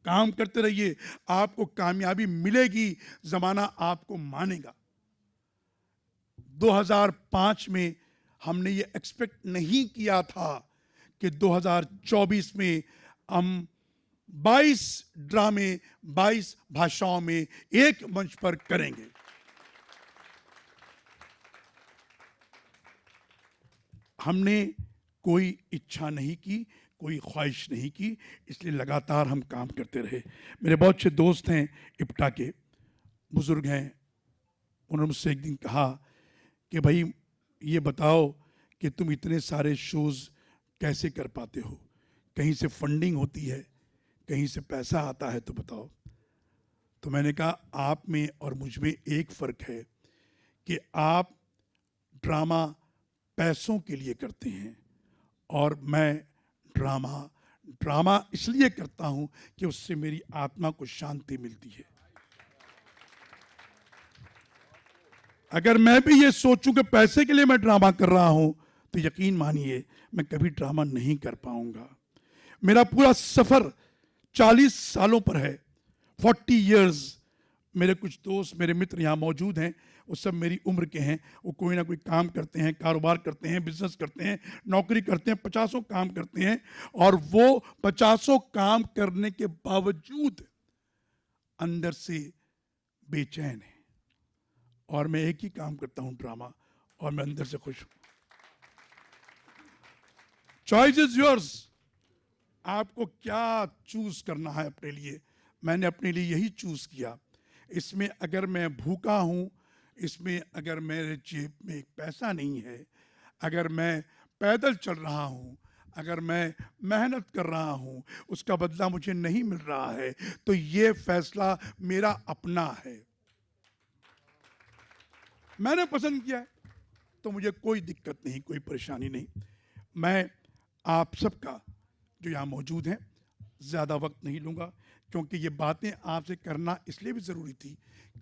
काम करते रहिए, आपको कामयाबी मिलेगी, जमाना आपको मानेगा। 2005 में हमने ये एक्सपेक्ट नहीं किया था कि 2024 में हम 22 ड्रामे 22 भाषाओं में एक मंच पर करेंगे। हमने कोई इच्छा नहीं की, कोई ख्वाहिश नहीं की, इसलिए लगातार हम काम करते रहे। मेरे बहुत से दोस्त हैं, इप्टा के बुजुर्ग हैं, उन्होंने मुझसे एक दिन कहा कि भाई ये बताओ कि तुम इतने सारे शोज़ कैसे कर पाते हो, कहीं से फंडिंग होती है, कहीं से पैसा आता है, तो बताओ। तो मैंने कहा आप में और मुझ में एक फ़र्क है कि आप ड्रामा पैसों के लिए करते हैं और मैं ड्रामा इसलिए करता हूं कि उससे मेरी आत्मा को शांति मिलती है। अगर मैं भी ये सोचूं कि पैसे के लिए मैं ड्रामा कर रहा हूं तो यकीन मानिए मैं कभी ड्रामा नहीं कर पाऊंगा। मेरा पूरा सफर 40 सालों पर है, 40 इयर्स। मेरे कुछ दोस्त, मेरे मित्र यहाँ मौजूद हैं, वो सब मेरी उम्र के हैं। वो कोई ना कोई काम करते हैं, कारोबार करते हैं, बिजनेस करते हैं, नौकरी करते हैं, 50 काम करते हैं और वो 50 काम करने के बावजूद अंदर से बेचैन है। और मैं एक ही काम करता हूं, ड्रामा, और मैं अंदर से खुश हूं। Choice is yours. आपको क्या चूज करना है अपने लिए। मैंने अपने लिए यही चूज किया। इसमें अगर मैं भूखा हूं, इसमें अगर मेरे जेब में एक पैसा नहीं है, अगर मैं पैदल चल रहा हूं, अगर मैं मेहनत कर रहा हूं, उसका बदला मुझे नहीं मिल रहा है, तो ये फैसला मेरा अपना है, मैंने पसंद किया है, तो मुझे कोई दिक्कत नहीं, कोई परेशानी नहीं। मैं आप सबका जो यहाँ मौजूद हैं ज़्यादा वक्त नहीं लूँगा, क्योंकि ये बातें आपसे करना इसलिए भी ज़रूरी थी।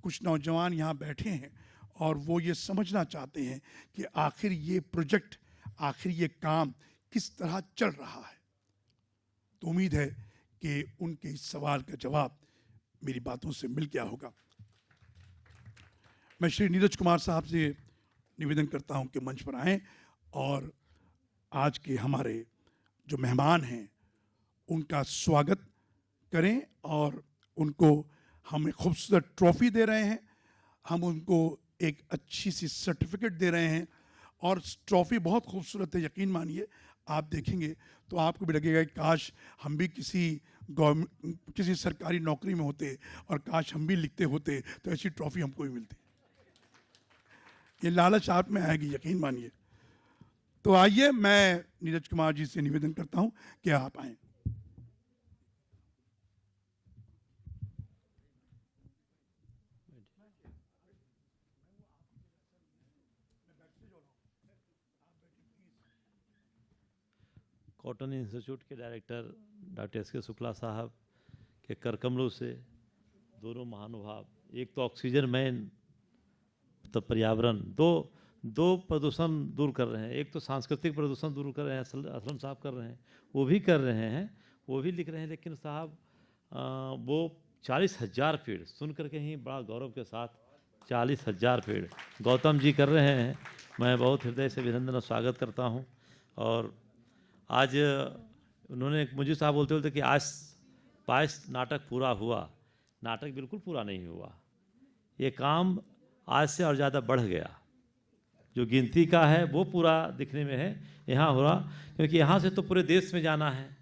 कुछ नौजवान यहाँ बैठे हैं और वो ये समझना चाहते हैं कि आखिर ये प्रोजेक्ट, आखिर ये काम किस तरह चल रहा है। तो उम्मीद है कि उनके इस सवाल का जवाब मेरी बातों से मिल गया होगा। मैं श्री नीरज कुमार साहब से निवेदन करता हूं कि मंच पर आएं और आज के हमारे जो मेहमान हैं उनका स्वागत करें और उनको हम एक खूबसूरत ट्रॉफी दे रहे हैं, हम उनको एक अच्छी सी सर्टिफिकेट दे रहे हैं और ट्रॉफी बहुत खूबसूरत है। यकीन मानिए आप देखेंगे तो आपको भी लगेगा कि काश हम भी किसी सरकारी नौकरी में होते और काश हम भी लिखते होते तो ऐसी ट्रॉफी हमको भी मिलती। ये लालच आप में आएगी, यकीन मानिए। तो आइए मैं नीरज कुमार जी से निवेदन करता हूं कि आप आएं। कॉटन इंस्टीट्यूट के डायरेक्टर डॉक्टर एस के शुक्ला साहब के कर कमलों से दोनों महानुभाव, एक तो ऑक्सीजन मैन तो पर्यावरण, दो प्रदूषण दूर कर रहे हैं। एक तो सांस्कृतिक प्रदूषण दूर कर रहे हैं, असलम साहब कर रहे हैं, वो भी कर रहे हैं, वो भी लिख रहे हैं। लेकिन साहब वो 40,000 पेड़ सुन करके ही बड़ा गौरव के साथ 40,000 पेड़ गौतम जी कर रहे हैं। मैं बहुत हृदय से अभिनंदन और स्वागत करता हूं। और आज उन्होंने मुझे साहब बोलते थे कि आज 22 नाटक पूरा हुआ। नाटक बिल्कुल पूरा नहीं हुआ, ये काम आज से और ज़्यादा बढ़ गया। जो गिनती का है वो पूरा दिखने में है, यहाँ हो रहा, क्योंकि यहाँ से तो पूरे देश में जाना है,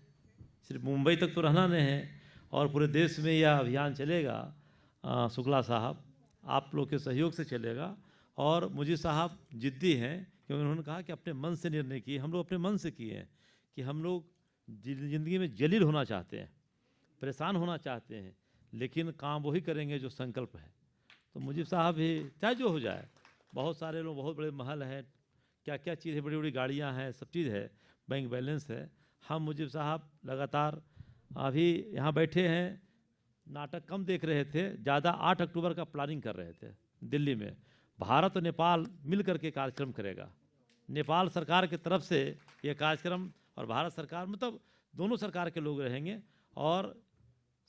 सिर्फ मुंबई तक तो रहना नहीं है, और पूरे देश में यह अभियान चलेगा। शुक्ला साहब आप लोग के सहयोग से चलेगा। और मुझे साहब जिद्दी हैं, क्योंकि उन्होंने कहा कि अपने मन से निर्णय किए, हम लोग अपने मन से किए हैं कि हम लोग ज़िंदगी में जलील होना चाहते हैं, परेशान होना चाहते हैं, लेकिन काम वही करेंगे जो संकल्प है। तो मुझे साहब भी चाहे जो हो जाए, बहुत सारे लोग, बहुत बड़े महल हैं, क्या क्या चीज़ है, बड़ी बड़ी गाड़ियाँ हैं, सब चीज़ है, बैंक बैलेंस है। हम मुझे साहब लगातार अभी यहाँ बैठे हैं, नाटक कम देख रहे थे, ज़्यादा 8 अक्टूबर का प्लानिंग कर रहे थे दिल्ली में। भारत और नेपाल मिल करके कार्यक्रम करेगा। नेपाल सरकार की तरफ से ये कार्यक्रम और भारत सरकार, मतलब दोनों सरकार के लोग रहेंगे। और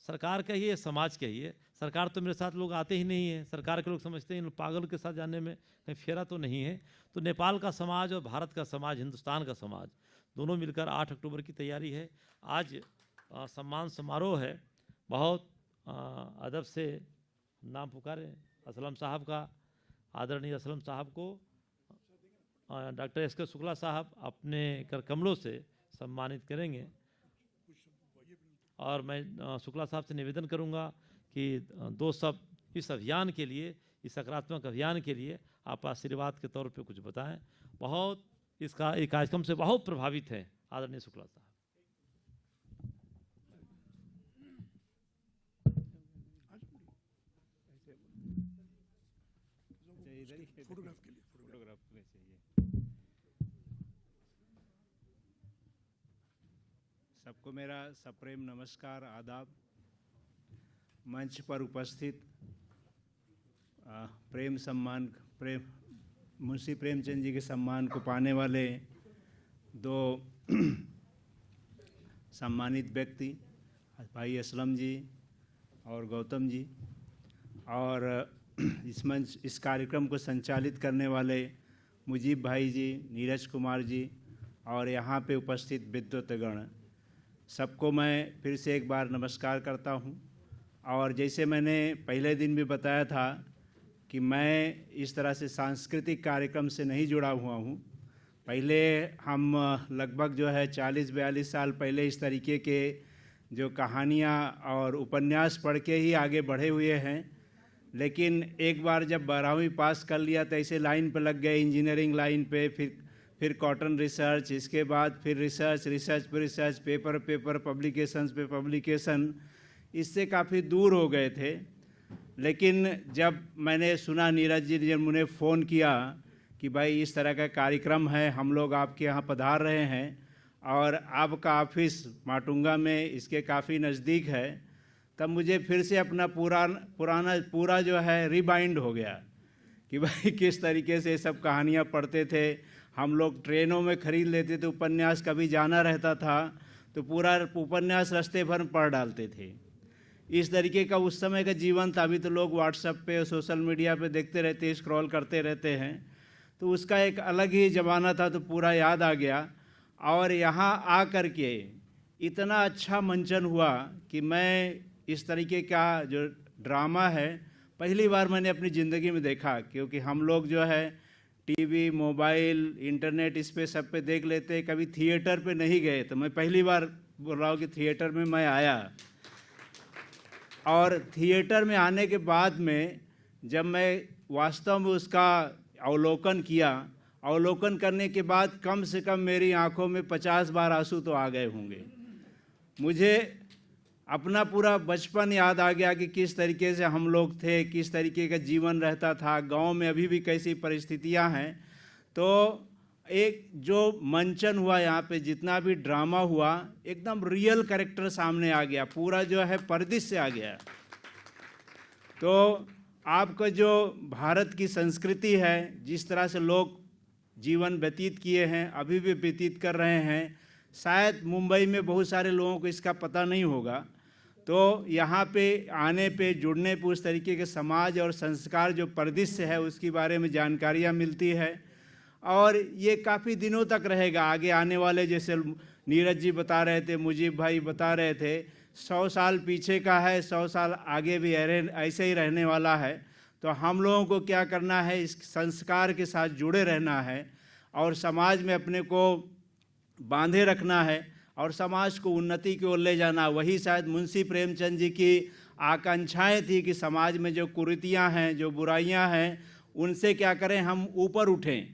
सरकार का ही है, समाज का ही है। सरकार तो मेरे साथ लोग आते ही नहीं है, सरकार के लोग समझते हैं पागल के साथ जाने में कहीं फेरा तो नहीं है। तो नेपाल का समाज और भारत का समाज, हिंदुस्तान का समाज, दोनों मिलकर 8 अक्टूबर की तैयारी है। आज सम्मान समारोह है। बहुत अदब से नाम पुकारे असलम साहब का, आदरणीय असलम साहब को डॉक्टर एस के शुक्ला साहब अपने कर कमलों से सम्मानित करेंगे। और मैं शुक्ला साहब से निवेदन करूंगा कि 2 शब्द इस अभियान के लिए, इस सकारात्मक अभियान के लिए आप आशीर्वाद के तौर पे कुछ बताएं। बहुत इसका एक कार्यक्रम से बहुत प्रभावित हैं आदरणीय शुक्ला साहब। फोटोग्राफ में चाहिए। सबको मेरा सप्रेम नमस्कार, आदाब। मंच पर उपस्थित मुंशी प्रेमचंद जी के सम्मान को पाने वाले 2 सम्मानित व्यक्ति, भाई असलम जी और गौतम जी, और इस कार्यक्रम को संचालित करने वाले मुजीब भाई जी, नीरज कुमार जी, और यहाँ पे उपस्थित विद्वतगण, सबको मैं फिर से एक बार नमस्कार करता हूँ। और जैसे मैंने पहले दिन भी बताया था कि मैं इस तरह से सांस्कृतिक कार्यक्रम से नहीं जुड़ा हुआ हूँ। पहले हम लगभग जो है 40-42 साल पहले इस तरीके के जो कहानियाँ और उपन्यास पढ़ के ही आगे बढ़े हुए हैं। लेकिन एक बार जब 12वीं पास कर लिया तो ऐसे लाइन पर लग गए, इंजीनियरिंग लाइन पे, फिर कॉटन रिसर्च, इसके बाद फिर रिसर्च पे रिसर्च, पेपर पब्लिकेशंस पे पब्लिकेशन, इससे काफ़ी दूर हो गए थे। लेकिन जब मैंने सुना, नीरज जी ने मुझे फ़ोन किया कि भाई इस तरह का कार्यक्रम है, हम लोग आपके यहाँ पधार रहे हैं और आपका ऑफिस माटुंगा में इसके काफ़ी नज़दीक है, तब मुझे फिर से अपना पूरा जो है रिबाइंड हो गया कि भाई किस तरीके से सब कहानियाँ पढ़ते थे। हम लोग ट्रेनों में ख़रीद लेते थे उपन्यास, कभी जाना रहता था तो पूरा उपन्यास रास्ते भर में पढ़ डालते थे। इस तरीके का उस समय का जीवन था। अभी तो लोग व्हाट्सएप पे और सोशल मीडिया पे देखते रहते हैं, स्क्रॉल करते रहते हैं, तो उसका एक अलग ही ज़माना था, तो पूरा याद आ गया। और यहाँ आ कर के इतना अच्छा मंचन हुआ कि मैं इस तरीके का जो ड्रामा है पहली बार मैंने अपनी ज़िंदगी में देखा, क्योंकि हम लोग जो है टीवी, मोबाइल, इंटरनेट इस पे सब पे देख लेते, कभी थिएटर पे नहीं गए। तो मैं पहली बार बोल रहा हूँ कि थिएटर में मैं आया। और थिएटर में आने के बाद में जब मैं वास्तव में उसका अवलोकन किया, अवलोकन करने के बाद कम से कम मेरी आंखों में 50 बार आंसू तो आ गए होंगे। मुझे अपना पूरा बचपन याद आ गया कि किस तरीके से हम लोग थे, किस तरीके का जीवन रहता था, गांव में अभी भी कैसी परिस्थितियां हैं। तो एक जो मंचन हुआ यहाँ पे, जितना भी ड्रामा हुआ, एकदम रियल कैरेक्टर सामने आ गया, पूरा जो है परिदृश्य आ गया। तो आपका जो भारत की संस्कृति है, जिस तरह से लोग जीवन व्यतीत किए हैं, अभी भी व्यतीत कर रहे हैं, शायद मुंबई में बहुत सारे लोगों को इसका पता नहीं होगा। तो यहाँ पे आने पे, जुड़ने पे उस तरीके के समाज और संस्कार जो परिदृश्य है उसके बारे में जानकारियाँ मिलती है, और ये काफ़ी दिनों तक रहेगा। आगे आने वाले, जैसे नीरज जी बता रहे थे, मुजीब भाई बता रहे थे, 100 साल पीछे का है, 100 साल आगे भी ऐसे ही रहने वाला है। तो हम लोगों को क्या करना है, इस संस्कार के साथ जुड़े रहना है और समाज में अपने को बांधे रखना है और समाज को उन्नति की ओर ले जाना। वही शायद मुंशी प्रेमचंद जी की आकांक्षाएं थी कि समाज में जो कुरीतियां हैं, जो बुराइयां हैं, उनसे क्या करें, हम ऊपर उठें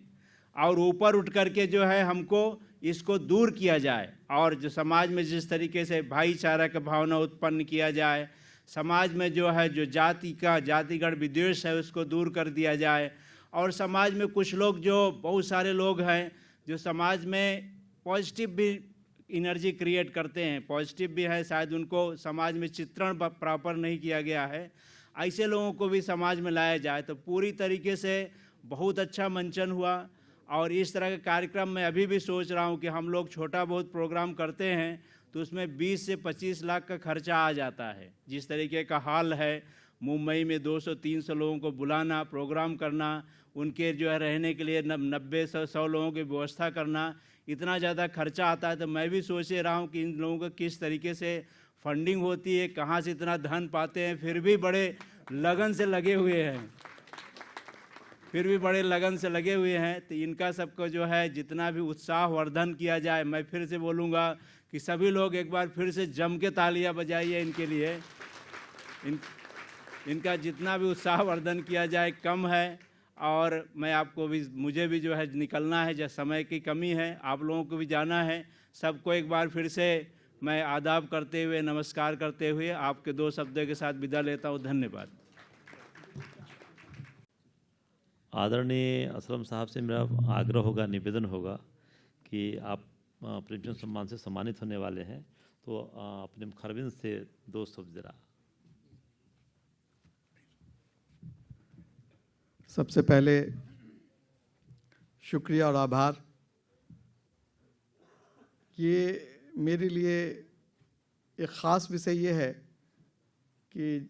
और ऊपर उठ करके जो है हमको इसको दूर किया जाए, और जो समाज में जिस तरीके से भाईचारा का भावना उत्पन्न किया जाए, समाज में जो है जो जातिगत विद्वेष है उसको दूर कर दिया जाए। और समाज में कुछ लोग, जो बहुत सारे लोग हैं जो समाज में पॉजिटिव भी एनर्जी क्रिएट करते हैं, पॉजिटिव भी है, शायद उनको समाज में चित्रण प्रॉपर नहीं किया गया है, ऐसे लोगों को भी समाज में लाया जाए। तो पूरी तरीके से बहुत अच्छा मंचन हुआ। और इस तरह के कार्यक्रम मैं अभी भी सोच रहा हूँ कि हम लोग छोटा बहुत प्रोग्राम करते हैं तो उसमें 20 से 25 लाख का खर्चा आ जाता है। जिस तरीके का हाल है, मुंबई में 200-300 लोगों को बुलाना, प्रोग्राम करना, उनके जो है रहने के लिए 90-100 लोगों की व्यवस्था करना, इतना ज़्यादा खर्चा आता है। तो मैं भी सोच रहा हूँ कि इन लोगों को किस तरीके से फंडिंग होती है, कहाँ से इतना धन पाते हैं, फिर भी बड़े लगन से लगे हुए हैं, तो इनका सबको जो है जितना भी उत्साह वर्धन किया जाए। मैं फिर से बोलूँगा कि सभी लोग एक बार फिर से जम के तालियां बजाइए इनके लिए। इनका जितना भी उत्साह वर्धन किया जाए कम है। और मैं आपको भी, मुझे भी जो है निकलना है, जब समय की कमी है, आप लोगों को भी जाना है। सबको एक बार फिर से मैं आदाब करते हुए, नमस्कार करते हुए आपके 2 शब्दों के साथ विदा लेता हूँ। धन्यवाद। आदरणीय असलम साहब से मेरा आग्रह होगा, निवेदन होगा कि आप प्रेमचंद सम्मान से सम्मानित होने वाले हैं, तो अपने मुखरबिन से 2 शब्द जरा। सबसे पहले शुक्रिया और आभार। ये मेरे लिए एक ख़ास विषय ये है कि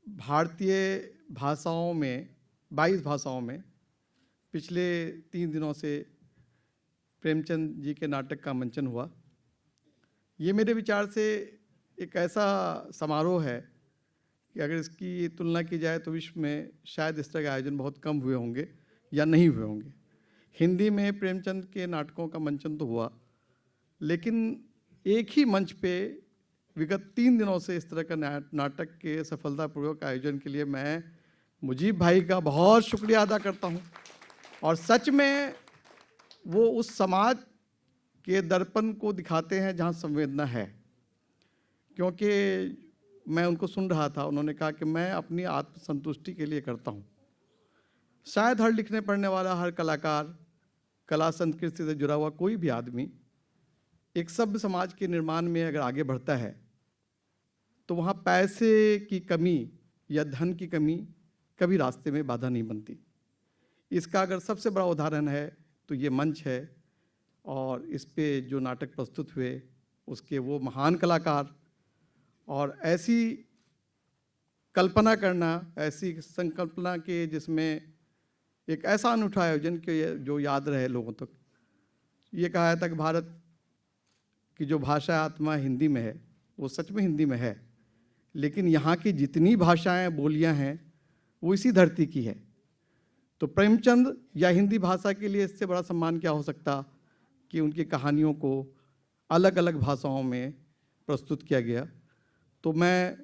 भारतीय भाषाओं में 22 भाषाओं में पिछले 3 दिनों से प्रेमचंद जी के नाटक का मंचन हुआ। ये मेरे विचार से एक ऐसा समारोह है कि अगर इसकी तुलना की जाए तो विश्व में शायद इस तरह के आयोजन बहुत कम हुए होंगे या नहीं हुए होंगे। हिंदी में प्रेमचंद के नाटकों का मंचन तो हुआ, लेकिन एक ही मंच पे विगत 3 दिनों से इस तरह का नाटक के सफलतापूर्वक आयोजन के लिए मैं मुजीब भाई का बहुत शुक्रिया अदा करता हूं। और सच में वो उस समाज के दर्पण को दिखाते हैं जहां संवेदना है। क्योंकि मैं उनको सुन रहा था, उन्होंने कहा कि मैं अपनी आत्मसंतुष्टि के लिए करता हूं। शायद हर लिखने पढ़ने वाला, हर कलाकार, कला संस्कृति से जुड़ा हुआ कोई भी आदमी एक सभ्य समाज के निर्माण में अगर आगे बढ़ता है तो वहाँ पैसे की कमी या धन की कमी कभी रास्ते में बाधा नहीं बनती। इसका अगर सबसे बड़ा उदाहरण है तो ये मंच है, और इस पे जो नाटक प्रस्तुत हुए उसके वो महान कलाकार, और ऐसी कल्पना करना, ऐसी संकल्पना के जिसमें एक ऐसा अनूठा आयोजन के जो याद रहे लोगों तक। ये कहा था कि भारत की जो भाषा आत्मा हिंदी में है, वो सच में हिंदी में है, लेकिन यहाँ की जितनी भाषाएं, बोलियां हैं, वो इसी धरती की है। तो प्रेमचंद या हिंदी भाषा के लिए इससे बड़ा सम्मान क्या हो सकता कि उनकी कहानियों को अलग अलग भाषाओं में प्रस्तुत किया गया। तो मैं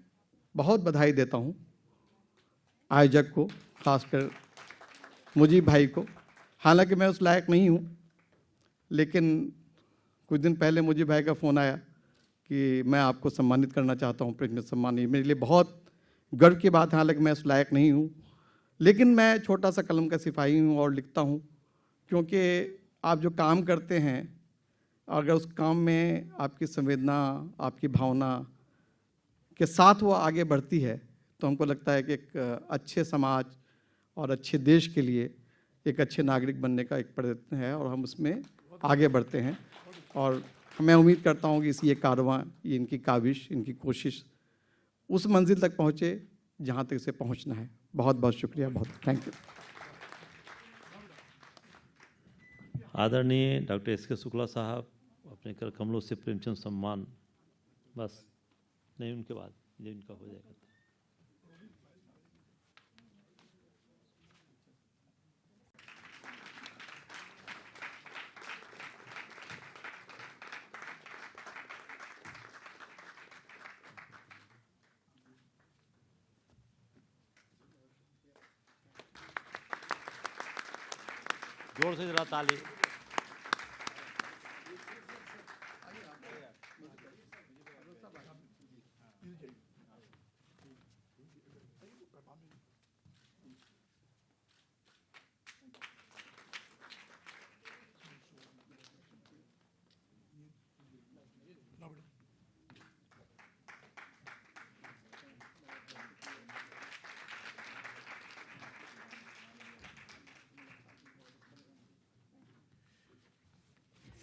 बहुत बधाई देता हूँ आयोजक को, खासकर मुजीब भाई को। हालांकि मैं उस लायक नहीं हूँ, लेकिन कुछ दिन पहले मुजीब भाई का फ़ोन आया कि मैं आपको सम्मानित करना चाहता हूँ, प्रेमचंद सम्मान। ये मेरे लिए बहुत गर्व की बात है। हालांकि मैं उस लायक नहीं हूँ, लेकिन मैं छोटा सा कलम का सिपाही हूँ और लिखता हूँ, क्योंकि आप जो काम करते हैं, अगर उस काम में आपकी संवेदना, आपकी भावना के साथ वो आगे बढ़ती है, तो हमको लगता है कि एक अच्छे समाज और अच्छे देश के लिए एक अच्छे नागरिक बनने का एक प्रयत्न है और हम उसमें आगे बढ़ते हैं। और मैं उम्मीद करता हूँ कि ये कारवां, ये इनकी काविश, इनकी कोशिश उस मंजिल तक पहुँचे जहाँ तक इसे पहुँचना है। बहुत बहुत शुक्रिया, बहुत थैंक यू। आदरणीय डॉक्टर एस के शुक्ला साहब अपने कर कमलों से प्रेमचंद सम्मान, बस नहीं उनके बाद जो इनका हो जाएगा। जोर से जरा ताली।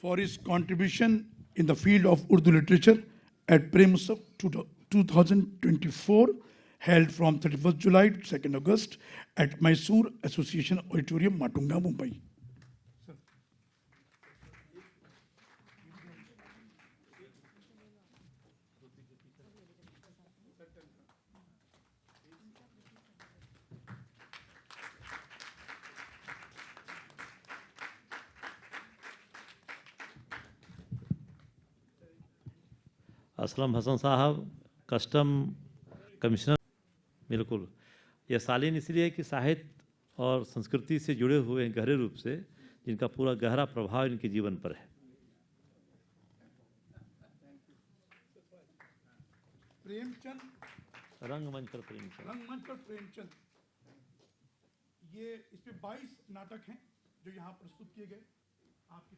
For his contribution in the field of Urdu literature at Prem Utsav 2024, held from 31st July to 2nd August at Mysore Association Auditorium, Matunga, Mumbai. Aslam Hasan साहब, कस्टम कमिश्नर। बिल्कुल, यह शालीन इसलिए कि साहित्य और संस्कृति से जुड़े हुए हैं गहरे रूप से, जिनका पूरा गहरा प्रभाव इनके जीवन पर है। प्रेमचंद, रंगमंच पर प्रेमचंद। रंगमंच पर प्रेमचंद, ये इसमें 22 नाटक हैं जो यहाँ प्रस्तुत किए गए। आपकी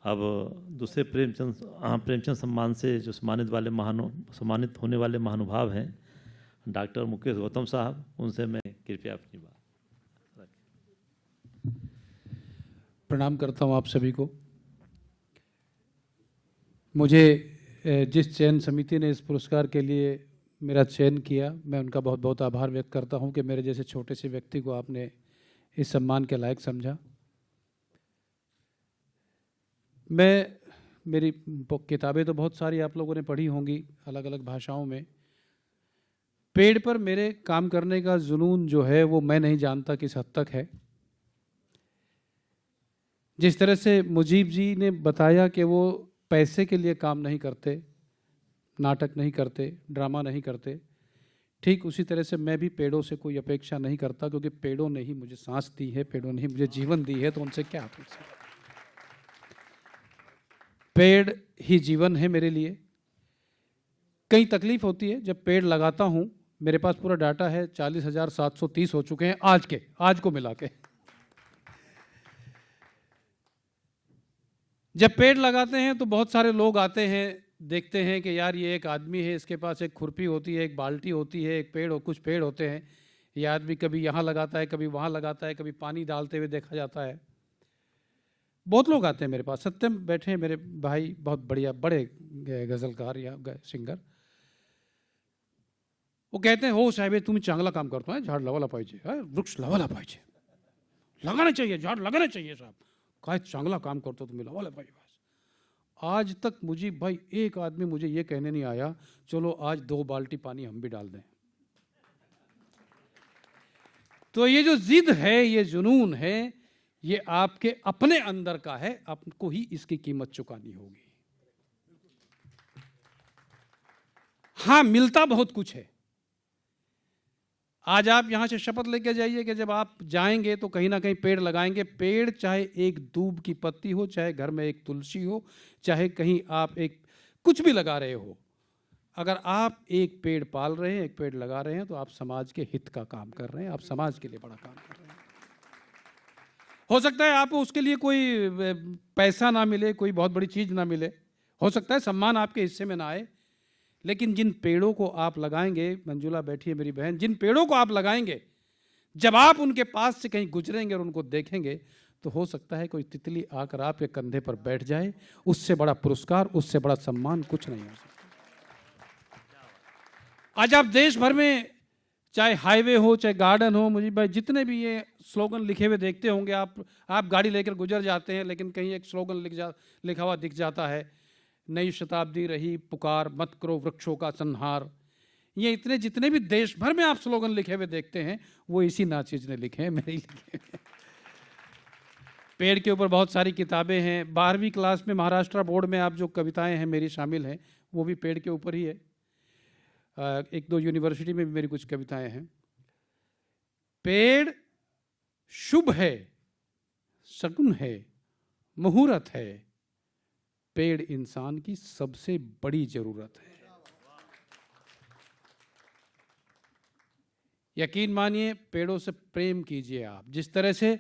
अब दूसरे प्रेमचंद सम्मान से जो सम्मानित होने वाले महानुभाव हैं डॉक्टर मुकेश गौतम साहब, उनसे मैं कृपया अपनी बात रखें। प्रणाम करता हूं आप सभी को। मुझे जिस चयन समिति ने इस पुरस्कार के लिए मेरा चयन किया, मैं उनका बहुत बहुत आभार व्यक्त करता हूं कि मेरे जैसे छोटे से व्यक्ति को आपने इस सम्मान के लायक समझा। मेरी किताबें तो बहुत सारी आप लोगों ने पढ़ी होंगी अलग अलग भाषाओं में। पेड़ पर मेरे काम करने का जुनून जो है वो मैं नहीं जानता किस हद तक है। जिस तरह से मुजीब जी ने बताया कि वो पैसे के लिए काम नहीं करते, नाटक नहीं करते, ड्रामा नहीं करते, ठीक उसी तरह से मैं भी पेड़ों से कोई अपेक्षा नहीं करता, क्योंकि पेड़ों ने ही मुझे सांस दी है, पेड़ों ने ही मुझे जीवन दी है, तो उनसे क्या अपेक्षा। पेड़ ही जीवन है मेरे लिए। कई तकलीफ होती है जब पेड़ लगाता हूं। मेरे पास पूरा डाटा है, 40,730 हो चुके हैं आज को मिला के। जब पेड़ लगाते हैं तो बहुत सारे लोग आते हैं, देखते हैं कि यार ये एक आदमी है, इसके पास एक खुरपी होती है, एक बाल्टी होती है, एक पेड़ और कुछ पेड़ होते हैं। ये आदमी कभी यहाँ लगाता है, कभी वहाँ लगाता है, कभी पानी डालते हुए देखा जाता है। बहुत लोग आते हैं मेरे पास। सत्यम बैठे हैं मेरे भाई, बहुत बढ़िया बड़े गजलकार या सिंगर। वो कहते हैं, हो साहेब तुम्हें चांगला काम करता है, झाड लावायला पाहिजे, वृक्ष लावायला पाहिजे, लगाना चाहिए, झाड लगाना चाहिए साहब, काय चांगला काम करतो तुम्हें, लावायला पाहिजे। बस आज तक मुझे भाई एक आदमी मुझे ये कहने नहीं आया चलो आज 2 बाल्टी पानी हम भी डाल दें। तो ये जो जिद है, ये जुनून है, ये आपके अपने अंदर का है, आपको ही इसकी कीमत चुकानी होगी। हाँ, मिलता बहुत कुछ है, आज आप यहाँ से शपथ लेके जाइए कि जब आप जाएंगे तो कहीं ना कहीं पेड़ लगाएंगे। पेड़ चाहे एक दूब की पत्ती हो, चाहे घर में एक तुलसी हो, चाहे कहीं आप एक कुछ भी लगा रहे हो, अगर आप एक पेड़ पाल रहे हैं, एक पेड़ लगा रहे हैं, तो आप समाज के हित का काम कर रहे हैं, आप समाज के लिए बड़ा काम कर रहे हैं। हो सकता है आपको उसके लिए कोई पैसा ना मिले, कोई बहुत बड़ी चीज़ ना मिले, हो सकता है सम्मान आपके हिस्से में ना आए, लेकिन जिन पेड़ों को आप लगाएंगे, मंजुला बैठी है मेरी बहन, जिन पेड़ों को आप लगाएंगे, जब आप उनके पास से कहीं गुजरेंगे और उनको देखेंगे, तो हो सकता है कोई तितली आकर आपके कंधे पर बैठ जाए। उससे बड़ा पुरस्कार, उससे बड़ा सम्मान कुछ नहीं हो सकता। आज आप देश भर में चाहे हाईवे हो, चाहे गार्डन हो, मुझे भाई जितने भी ये स्लोगन लिखे हुए देखते होंगे आप गाड़ी लेकर गुजर जाते हैं, लेकिन कहीं एक स्लोगन लिखा हुआ दिख जाता है, नई शताब्दी रही पुकार, मत करो वृक्षों का संहार। ये इतने जितने भी देश भर में आप स्लोगन लिखे हुए देखते हैं, वो इसी नाचीज ने लिखे हैं, मेरे ही लिखे हैं। पेड़ के ऊपर बहुत सारी किताबें हैं। 12वीं क्लास में महाराष्ट्र बोर्ड में आप जो कविताएं हैं मेरी शामिल हैं, वो भी पेड़ के ऊपर ही है। एक दो यूनिवर्सिटी में भी मेरी कुछ कविताएं हैं। पेड़ शुभ है, शगुन है, मुहूर्त है, पेड़ इंसान की सबसे बड़ी जरूरत है। यकीन मानिए, पेड़ों से प्रेम कीजिए आप जिस तरह से।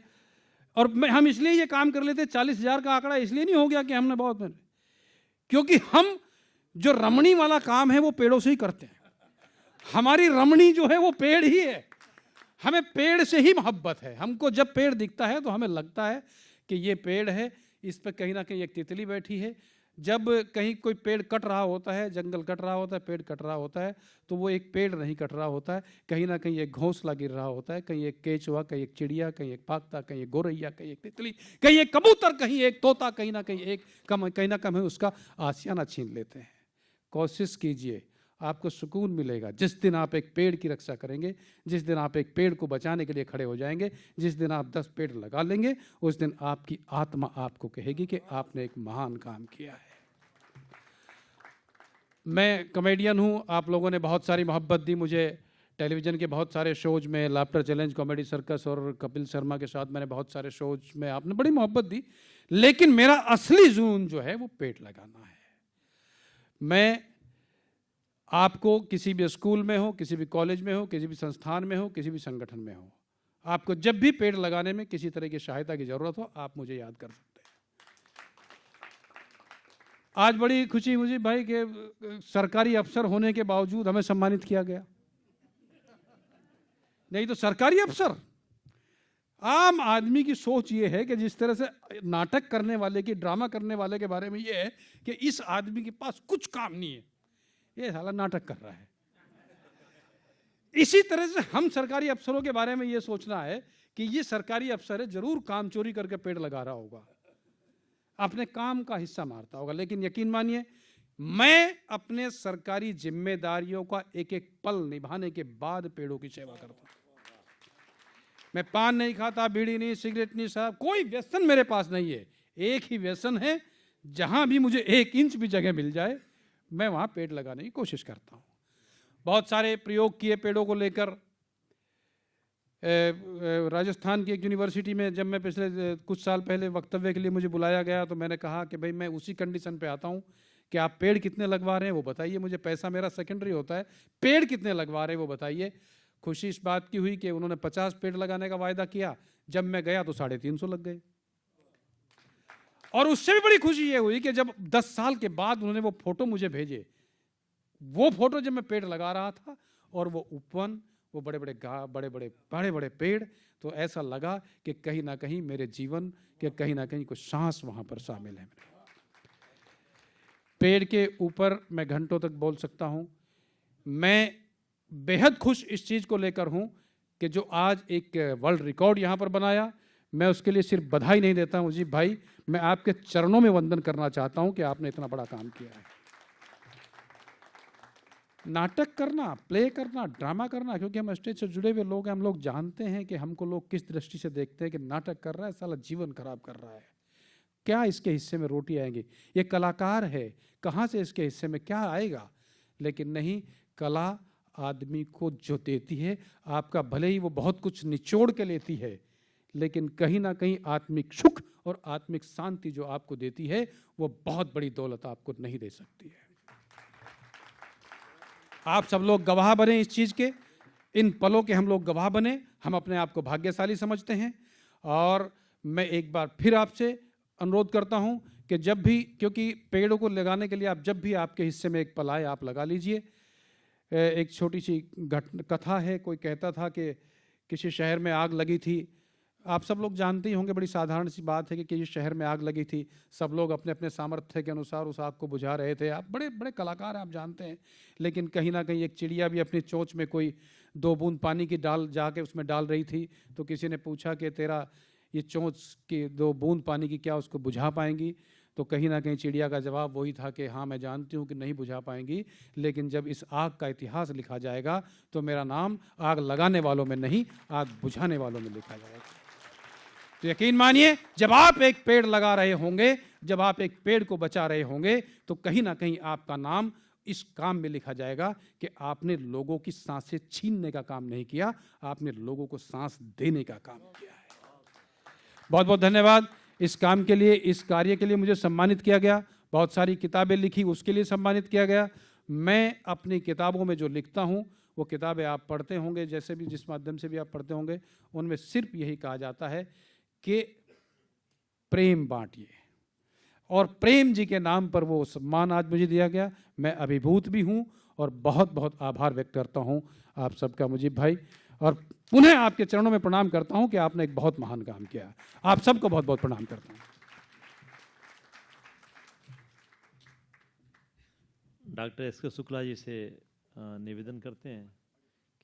और हम इसलिए ये काम कर लेते, 40,000 का आंकड़ा इसलिए नहीं हो गया कि हमने बहुत मेहनत, क्योंकि हम जो रमणी वाला काम है वो पेड़ों से ही करते हैं। हमारी रमणी जो है वो पेड़ ही है। हमें पेड़ से ही मोहब्बत है। हमको जब पेड़ दिखता है तो हमें लगता है कि ये पेड़ है, इस पर कहीं ना कहीं एक तितली बैठी है। जब कहीं कोई पेड़ कट रहा होता है, जंगल कट रहा होता है, पेड़ कट रहा होता है, तो वो एक पेड़ नहीं कट रहा होता है, कहीं ना कहीं एक घोंसला गिर रहा होता है, कहीं एक केचुआ, कहीं एक चिड़िया, कहीं एक फाख्ता, कहीं एक गोरैया, कहीं एक तितली, कहीं एक कबूतर, कहीं एक तोता, कहीं ना कहीं उसका आशियाना छीन लेते हैं। कोशिश कीजिए, आपको सुकून मिलेगा जिस दिन आप एक पेड़ की रक्षा करेंगे, जिस दिन आप एक पेड़ को बचाने के लिए खड़े हो जाएंगे, जिस दिन आप 10 पेड़ लगा लेंगे, उस दिन आपकी आत्मा आपको कहेगी कि आपने एक महान काम किया है। मैं कॉमेडियन हूँ, आप लोगों ने बहुत सारी मोहब्बत दी मुझे। टेलीविज़न के बहुत सारे शोज में, लाफ्टर चैलेंज, कॉमेडी सर्कस और कपिल शर्मा के साथ मैंने बहुत सारे शोज में आपने बड़ी मोहब्बत दी, लेकिन मेरा असली जुनून जो है वो पेड़ लगाना है। मैं आपको किसी भी स्कूल में हो, किसी भी कॉलेज में हो, किसी भी संस्थान में हो, किसी भी संगठन में हो, आपको जब भी पेड़ लगाने में किसी तरह की सहायता की जरूरत हो, आप मुझे याद कर सकते हैं। आज बड़ी खुशी मुझे भाई कि सरकारी अफसर होने के बावजूद हमें सम्मानित किया गया। नहीं तो सरकारी अफसर, आम आदमी की सोच ये है कि जिस तरह से नाटक करने वाले की, ड्रामा करने वाले के बारे में ये है कि इस आदमी के पास कुछ काम नहीं है, ये साला नाटक कर रहा है। इसी तरह से हम सरकारी अफसरों के बारे में ये सोचना है कि ये सरकारी अफसर है, जरूर काम चोरी करके पेड़ लगा रहा होगा, अपने काम का हिस्सा मारता होगा। लेकिन यकीन मानिए, मैं अपने सरकारी जिम्मेदारियों का एक एक पल निभाने के बाद पेड़ों की सेवा करता हूं। मैं पान नहीं खाता, बीड़ी नहीं, सिगरेट नहीं, साहब कोई व्यसन मेरे पास नहीं है। एक ही व्यसन है, जहां भी मुझे 1 इंच भी जगह मिल जाए मैं वहाँ पेड़ लगाने की कोशिश करता हूँ। बहुत सारे प्रयोग किए पेड़ों को लेकर। राजस्थान की एक यूनिवर्सिटी में जब मैं पिछले कुछ साल पहले वक्तव्य के लिए मुझे बुलाया गया, तो मैंने कहा कि भाई मैं उसी कंडीशन पे आता हूँ कि आप पेड़ कितने लगवा रहे हैं वो बताइए, मुझे पैसा मेरा सेकेंडरी होता है, पेड़ कितने लगवा रहे हैं वो बताइए। खुशी इस बात की हुई कि उन्होंने 50 पेड़ लगाने का वायदा किया, जब मैं गया तो 350 लग गए। और उससे भी बड़ी खुशी ये हुई कि जब 10 साल के बाद उन्होंने वो फोटो मुझे भेजे, वो फोटो जब मैं पेड़ लगा रहा था और वो उपवन, वो बड़े बड़े पेड़, तो ऐसा लगा कि कहीं ना कहीं मेरे जीवन के कहीं ना कहीं कुछ सांस वहां पर शामिल है। पेड़ के ऊपर मैं घंटों तक बोल सकता हूं। मैं बेहद खुश इस चीज को लेकर हूं कि जो आज एक वर्ल्ड रिकॉर्ड यहां पर बनाया, मैं उसके लिए सिर्फ बधाई नहीं देता हूं जी भाई, मैं आपके चरणों में वंदन करना चाहता हूं कि आपने इतना बड़ा काम किया है। नाटक करना, प्ले करना, ड्रामा करना, क्योंकि हम स्टेज से जुड़े हुए लोग हैं, हम लोग जानते हैं कि हमको लोग किस दृष्टि से देखते हैं कि नाटक कर रहा है, साला जीवन खराब कर रहा है, क्या इसके हिस्से में रोटी आएंगी, ये कलाकार है, कहाँ से इसके हिस्से में क्या आएगा। लेकिन नहीं, कला आदमी को जो देती है, आपका भले ही वो बहुत कुछ निचोड़ के लेती है, लेकिन कहीं ना कहीं आत्मिक सुख और आत्मिक शांति जो आपको देती है, वो बहुत बड़ी दौलत आपको नहीं दे सकती है। आप सब लोग गवाह बने इस चीज़ के, इन पलों के हम लोग गवाह बने। हम अपने आप को भाग्यशाली समझते हैं। और मैं एक बार फिर आपसे अनुरोध करता हूं कि जब भी, क्योंकि पेड़ों को लगाने के लिए आप जब भी आपके हिस्से में एक पलाय आप लगा लीजिए। एक छोटी सी कथा है, कोई कहता था कि किसी शहर में आग लगी थी। आप सब लोग जानते ही होंगे, बड़ी साधारण सी बात है कि किसी शहर में आग लगी थी, सब लोग अपने अपने सामर्थ्य के अनुसार उस आग को बुझा रहे थे। आप बड़े बड़े कलाकार हैं, आप जानते हैं। लेकिन कहीं ना कहीं एक चिड़िया भी अपनी चोंच में कोई 2 बूंद पानी की डाल जाके उसमें डाल रही थी। तो किसी ने पूछा कि तेरा ये चोंच की 2 बूंद पानी की क्या उसको बुझा पाएंगी? तो कहीं ना कहीं चिड़िया का जवाब वही था कि हाँ, मैं जानती हूँ कि नहीं बुझा पाएंगी, लेकिन जब इस आग का इतिहास लिखा जाएगा तो मेरा नाम आग लगाने वालों में नहीं, आग बुझाने वालों में लिखा जाएगा। तो यकीन मानिए, जब आप एक पेड़ लगा रहे होंगे, जब आप एक पेड़ को बचा रहे होंगे, तो कहीं ना कहीं आपका नाम इस काम में लिखा जाएगा कि आपने लोगों की सांसें छीनने का काम नहीं किया, आपने लोगों को सांस देने का काम किया है। बहुत बहुत धन्यवाद इस काम के लिए, इस कार्य के लिए मुझे सम्मानित किया गया। बहुत सारी किताबें लिखी, उसके लिए सम्मानित किया गया। मैं अपनी किताबों में जो लिखता हूँ, वो किताबें आप पढ़ते होंगे, जैसे भी जिस माध्यम से भी आप पढ़ते होंगे, उनमें सिर्फ यही कहा जाता है कि प्रेम बांटिए। और प्रेम जी के नाम पर वो सम्मान आज मुझे दिया गया। मैं अभिभूत भी हूँ और बहुत बहुत आभार व्यक्त करता हूँ आप सबका, मुजीब भाई। और पुनः आपके चरणों में प्रणाम करता हूँ कि आपने एक बहुत महान काम किया। आप सबको बहुत बहुत प्रणाम करता हूँ। डॉक्टर एस के शुक्ला जी से निवेदन करते हैं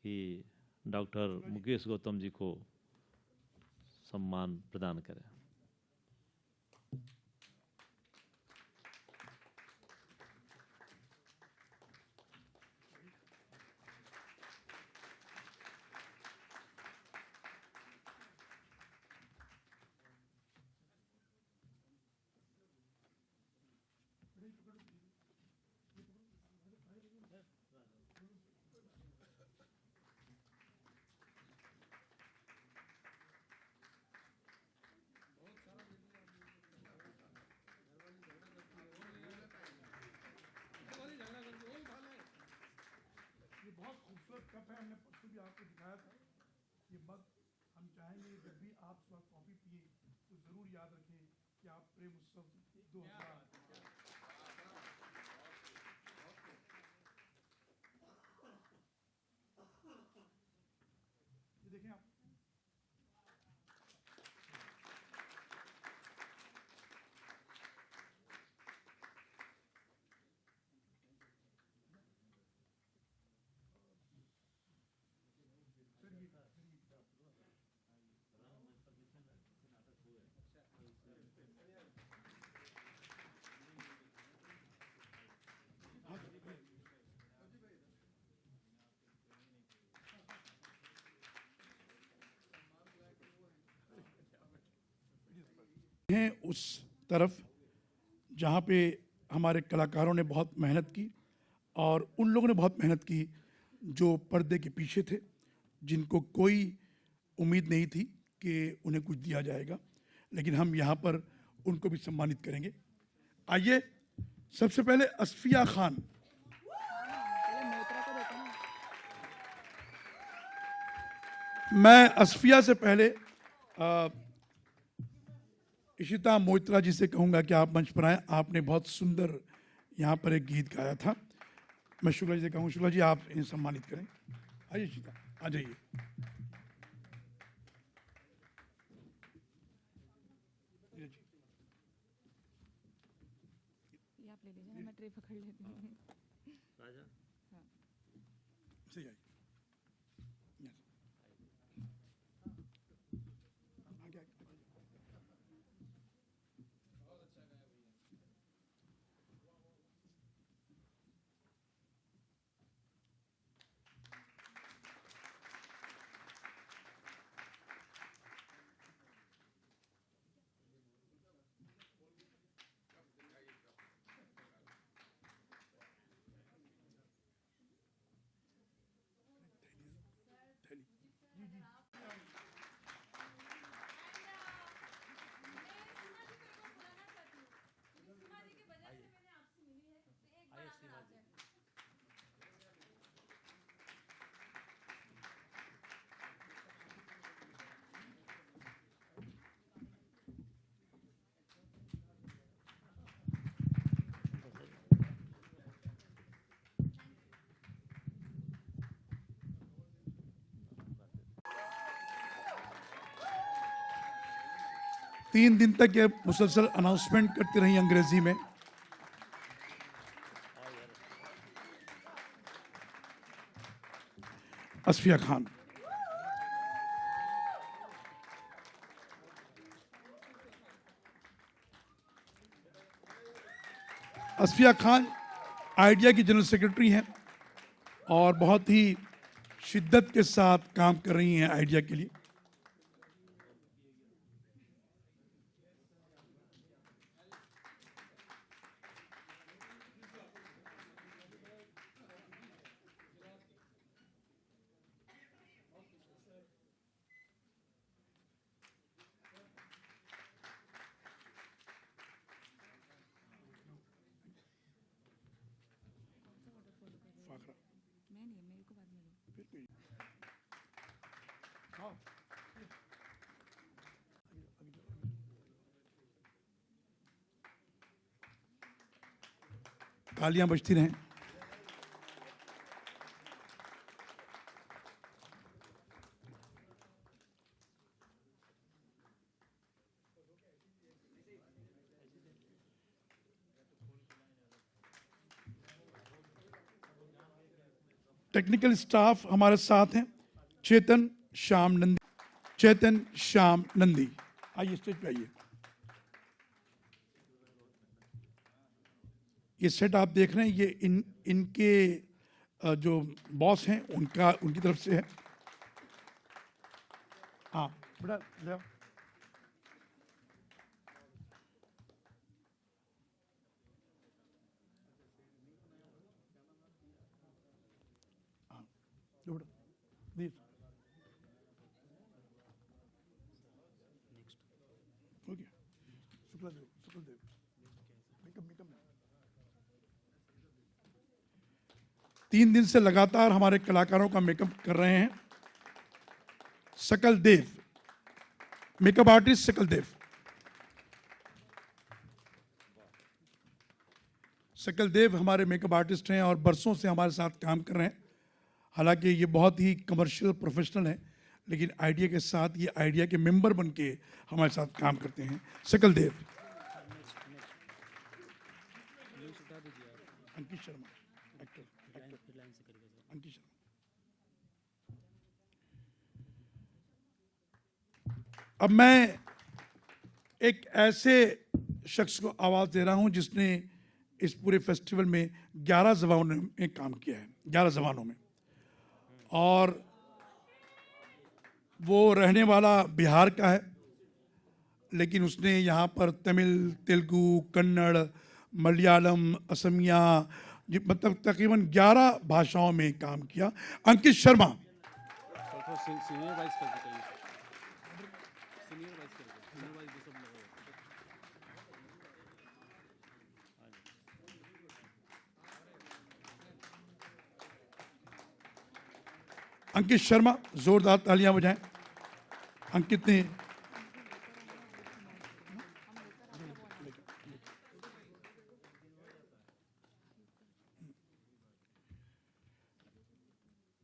कि डॉक्टर मुकेश गौतम जी को सम्मान प्रदान करें। बहुत खूबसूरत कप है, हमने परसों भी आपको दिखाया था। ये मग हम चाहेंगे जब भी आप सुबह कॉफी पिए तो जरूर याद रखें कि आप प्रेम उत्सव 2000 ये देखें आप। हैं उस तरफ जहाँ पे हमारे कलाकारों ने बहुत मेहनत की, और उन लोगों ने बहुत मेहनत की जो पर्दे के पीछे थे, जिनको कोई उम्मीद नहीं थी कि उन्हें कुछ दिया जाएगा, लेकिन हम यहाँ पर उनको भी सम्मानित करेंगे। आइए, सबसे पहले असफिया खान। मैं असफिया से पहले इशिता मोइत्रा जी से कहूँगा कि आप मंच पर आएँ। आपने बहुत सुंदर यहाँ पर एक गीत गाया था। मैं शुक्ला जी से कहूँ, शुक्ला जी आप इन्हें सम्मानित करें। आइए इशिता, आ जाइए। ये आप ले लीजिए ना, मैं ट्रे पकड़ लेती हूँ। राजा सही आइए। 3 दिन तक ये मुसलसल अनाउंसमेंट करती रही अंग्रेजी में। असफिया खान। असफिया खान आइडिया की जनरल सेक्रेटरी हैं और बहुत ही शिद्दत के साथ काम कर रही हैं आइडिया के लिए। मैं नहीं, मेरे को बाद में दो। तालियां बजती रहें। टेक्निकल स्टाफ हमारे साथ हैं। चेतन श्याम नंदी, चेतन श्याम नंदी आइए स्टेज पे आइए। ये सेट आप देख रहे हैं, ये इनके जो बॉस हैं उनकी तरफ से है। हाँ बेटा ले आओ। हाँ, लो बेटा, दीजिए। ओके, शुक्लदेव मेकअप 3 दिन से लगातार हमारे कलाकारों का मेकअप कर रहे हैं। सकल देव, मेकअप आर्टिस्ट सकल देव। सकल देव हमारे मेकअप आर्टिस्ट हैं और बरसों से हमारे साथ काम कर रहे हैं। हालांकि ये बहुत ही कमर्शियल प्रोफेशनल है, लेकिन आइडिया के साथ ये आइडिया के मेंबर बन के हमारे साथ काम करते हैं। सकल देव। अंकित शर्मा एक्टर, अंकित शर्मा। अब मैं एक ऐसे शख्स को आवाज दे रहा हूं जिसने इस पूरे फेस्टिवल में 11 जबानों में काम किया है, 11 जबानों में, और वो रहने वाला बिहार का है, लेकिन उसने यहाँ पर तमिल, तेलुगु, कन्नड़, मलयालम, असमिया, मतलब तकरीबन 11 भाषाओं में काम किया। अंकित शर्मा। अंकित शर्मा, जोरदार तालियां बजाएं। अंकित ने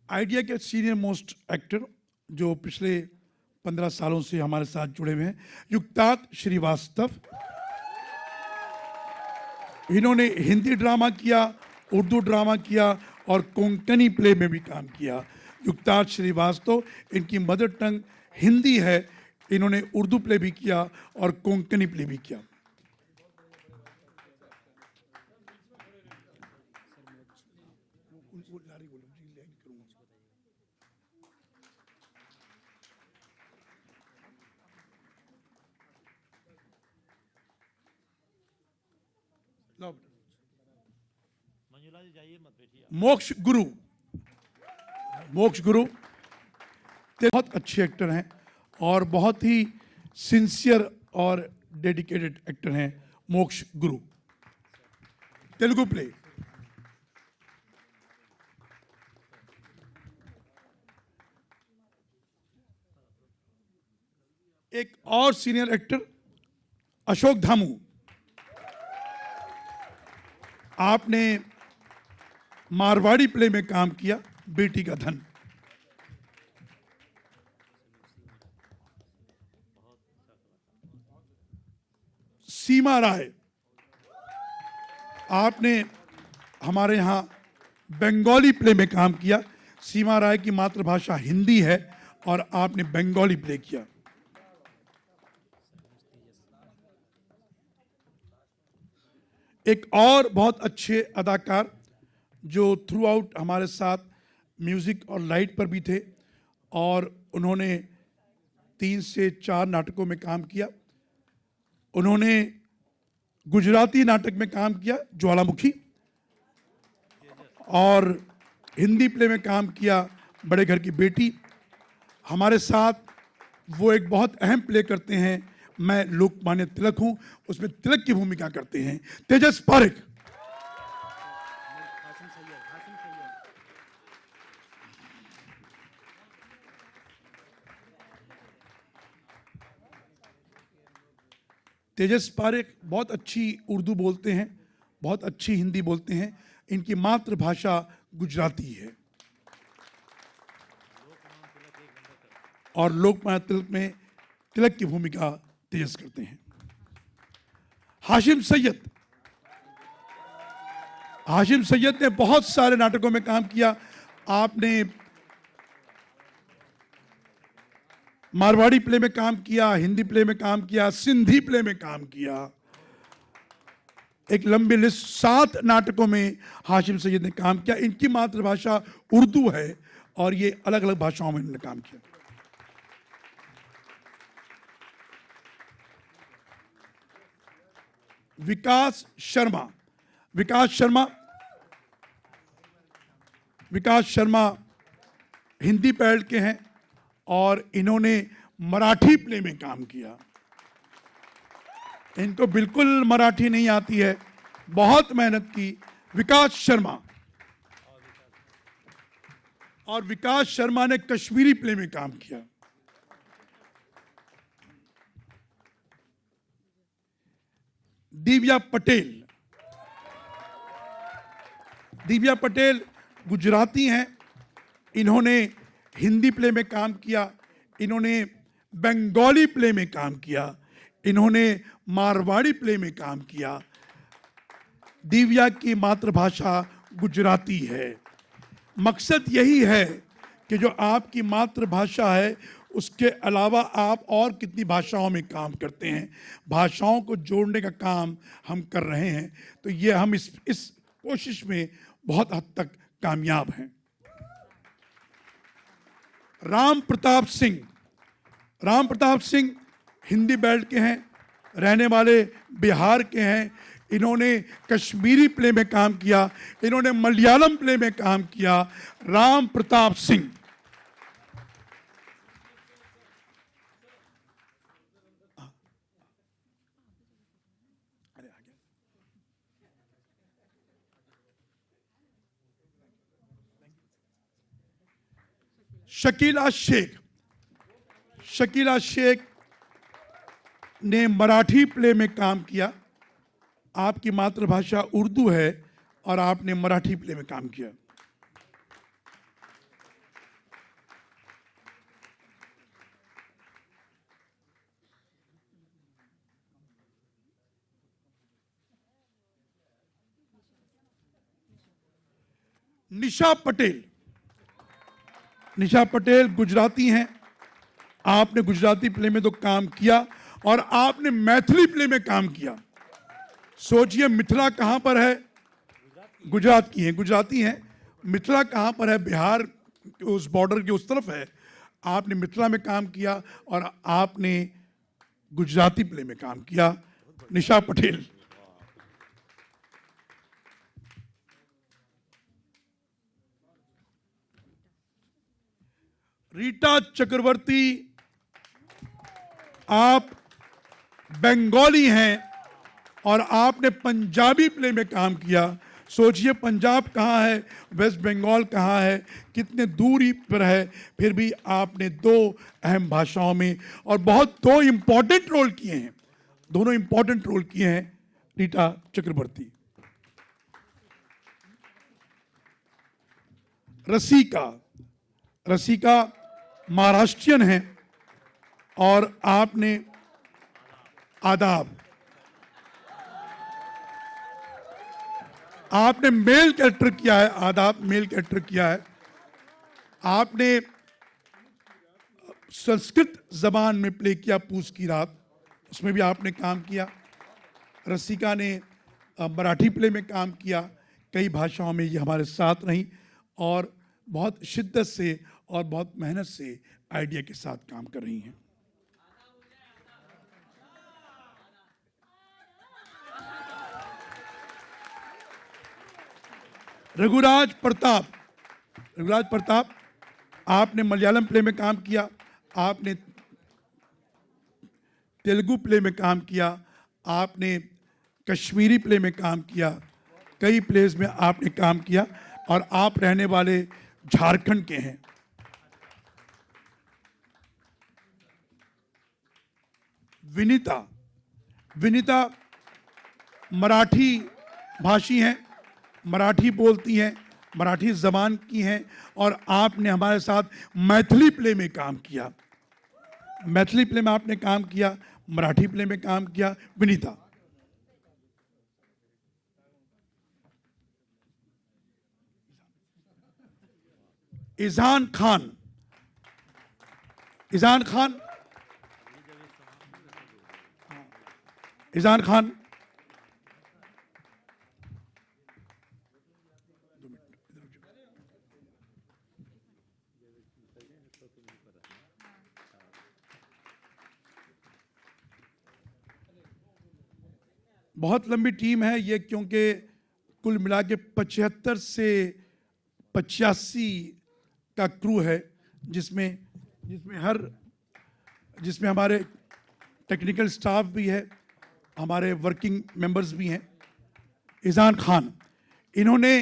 आइडिया के सीनियर मोस्ट एक्टर जो पिछले 15 सालों से हमारे साथ जुड़े हुए हैं, युक्तार्थ श्रीवास्तव। इन्होंने हिंदी ड्रामा किया, उर्दू ड्रामा किया और कोंकणी प्ले में भी काम किया। युक्तार्थ श्रीवास्तव, इनकी मदर टंग हिंदी है, इन्होंने उर्दू प्ले भी किया और कोंकणी प्ले भी किया। मंजुला जी जाइए, मत बैठिए। मोक्ष गुरु, मोक्ष गुरु बहुत अच्छे एक्टर हैं और बहुत ही सिंसियर और डेडिकेटेड एक्टर हैं। मोक्ष गुरु तेलुगु प्ले। एक और सीनियर एक्टर अशोक धामू, आपने मारवाड़ी प्ले में काम किया, बेटी का धन। सीमा राय, आपने हमारे यहाँ बंगाली प्ले में काम किया। सीमा राय की मातृभाषा हिंदी है और आपने बंगाली प्ले किया। एक और बहुत अच्छे अदाकार जो थ्रू आउट हमारे साथ म्यूजिक और लाइट पर भी थे और उन्होंने 3 से 4 नाटकों में काम किया। उन्होंने गुजराती नाटक में काम किया ज्वालामुखी, और हिंदी प्ले में काम किया बड़े घर की बेटी। हमारे साथ वो एक बहुत अहम प्ले करते हैं, मैं लोकमान्य तिलक हूं, उसमें तिलक की भूमिका करते हैं तेजस पारेख। तेजस पारेख बहुत अच्छी उर्दू बोलते हैं, बहुत अच्छी हिंदी बोलते हैं। इनकी मातृभाषा गुजराती है और लोकमान्य तिलक में तिलक की भूमिका तेजस करते हैं। हाशिम सैयद ने बहुत सारे नाटकों में काम किया। आपने मारवाड़ी प्ले में काम किया, हिंदी प्ले में काम किया, सिंधी प्ले में काम किया। एक लंबी लिस्ट 7 नाटकों में हाशिम सैयद ने काम किया। इनकी मातृभाषा उर्दू है और ये अलग अलग भाषाओं में इन्होंने काम किया। विकास शर्मा हिंदी पैड के हैं और इन्होंने मराठी प्ले में काम किया। इनको बिल्कुल मराठी नहीं आती है, बहुत मेहनत की। विकास शर्मा ने कश्मीरी प्ले में काम किया। दिव्या पटेल गुजराती हैं, इन्होंने हिंदी प्ले में काम किया, इन्होंने बंगाली प्ले में काम किया, इन्होंने मारवाड़ी प्ले में काम किया। दिव्या की मातृभाषा गुजराती है। मकसद यही है कि जो आपकी मातृभाषा है उसके अलावा आप और कितनी भाषाओं में काम करते हैं, भाषाओं को जोड़ने का काम हम कर रहे हैं। तो ये हम इस कोशिश में बहुत हद तक कामयाब हैं। राम प्रताप सिंह हिंदी बेल्ट के हैं, रहने वाले बिहार के हैं। इन्होंने कश्मीरी प्ले में काम किया, इन्होंने मलयालम प्ले में काम किया। राम प्रताप सिंह शकीला शेख ने मराठी प्ले में काम किया। आपकी मातृभाषा उर्दू है और आपने मराठी प्ले में काम किया। निशा पटेल गुजराती हैं। आपने गुजराती प्ले में तो काम किया और आपने मैथिली प्ले में काम किया। सोचिए मिथिला कहां पर है? गुजरात की हैं, गुजराती हैं। मिथिला कहां पर है? बिहार उस बॉर्डर के उस तरफ है। आपने मिथिला में काम किया और आपने गुजराती प्ले में काम किया। निशा पटेल। रीटा चक्रवर्ती, आप बंगाली हैं और आपने पंजाबी प्ले में काम किया। सोचिए पंजाब कहाँ है, वेस्ट बंगाल कहाँ है, कितने दूरी पर है, फिर भी आपने 2 अहम भाषाओं में और बहुत 2 इंपॉर्टेंट रोल किए हैं। दोनों इंपॉर्टेंट रोल किए हैं रीटा चक्रवर्ती। रसिका महाराष्ट्रियन हैं और आपने आदाब आपने मेल कैरेक्टर किया है, आदाब मेल कैरेक्टर किया है। आपने संस्कृत जबान में प्ले किया पूस की रात, उसमें भी आपने काम किया। रसिका ने मराठी प्ले में काम किया, कई भाषाओं में ये हमारे साथ रही और बहुत शिद्दत से और बहुत मेहनत से आइडिया के साथ काम कर रही हैं। रघुराज प्रताप, आपने मलयालम प्ले में काम किया, आपने तेलुगु प्ले में काम किया, आपने कश्मीरी प्ले में काम किया, कई प्लेस में आपने काम किया और आप रहने वाले झारखंड के हैं। विनीता मराठी भाषी हैं, मराठी बोलती हैं, मराठी जबान की हैं और आपने हमारे साथ मैथिली प्ले में काम किया। मैथिली प्ले में आपने काम किया, मराठी प्ले में काम किया। विनीता। इज़ान खान बहुत लंबी टीम है ये, क्योंकि कुल मिला के 75 से 85 का क्रू है, जिसमें हमारे टेक्निकल स्टाफ भी है, हमारे वर्किंग मेंबर्स भी हैं। इज़ान खान, इन्होंने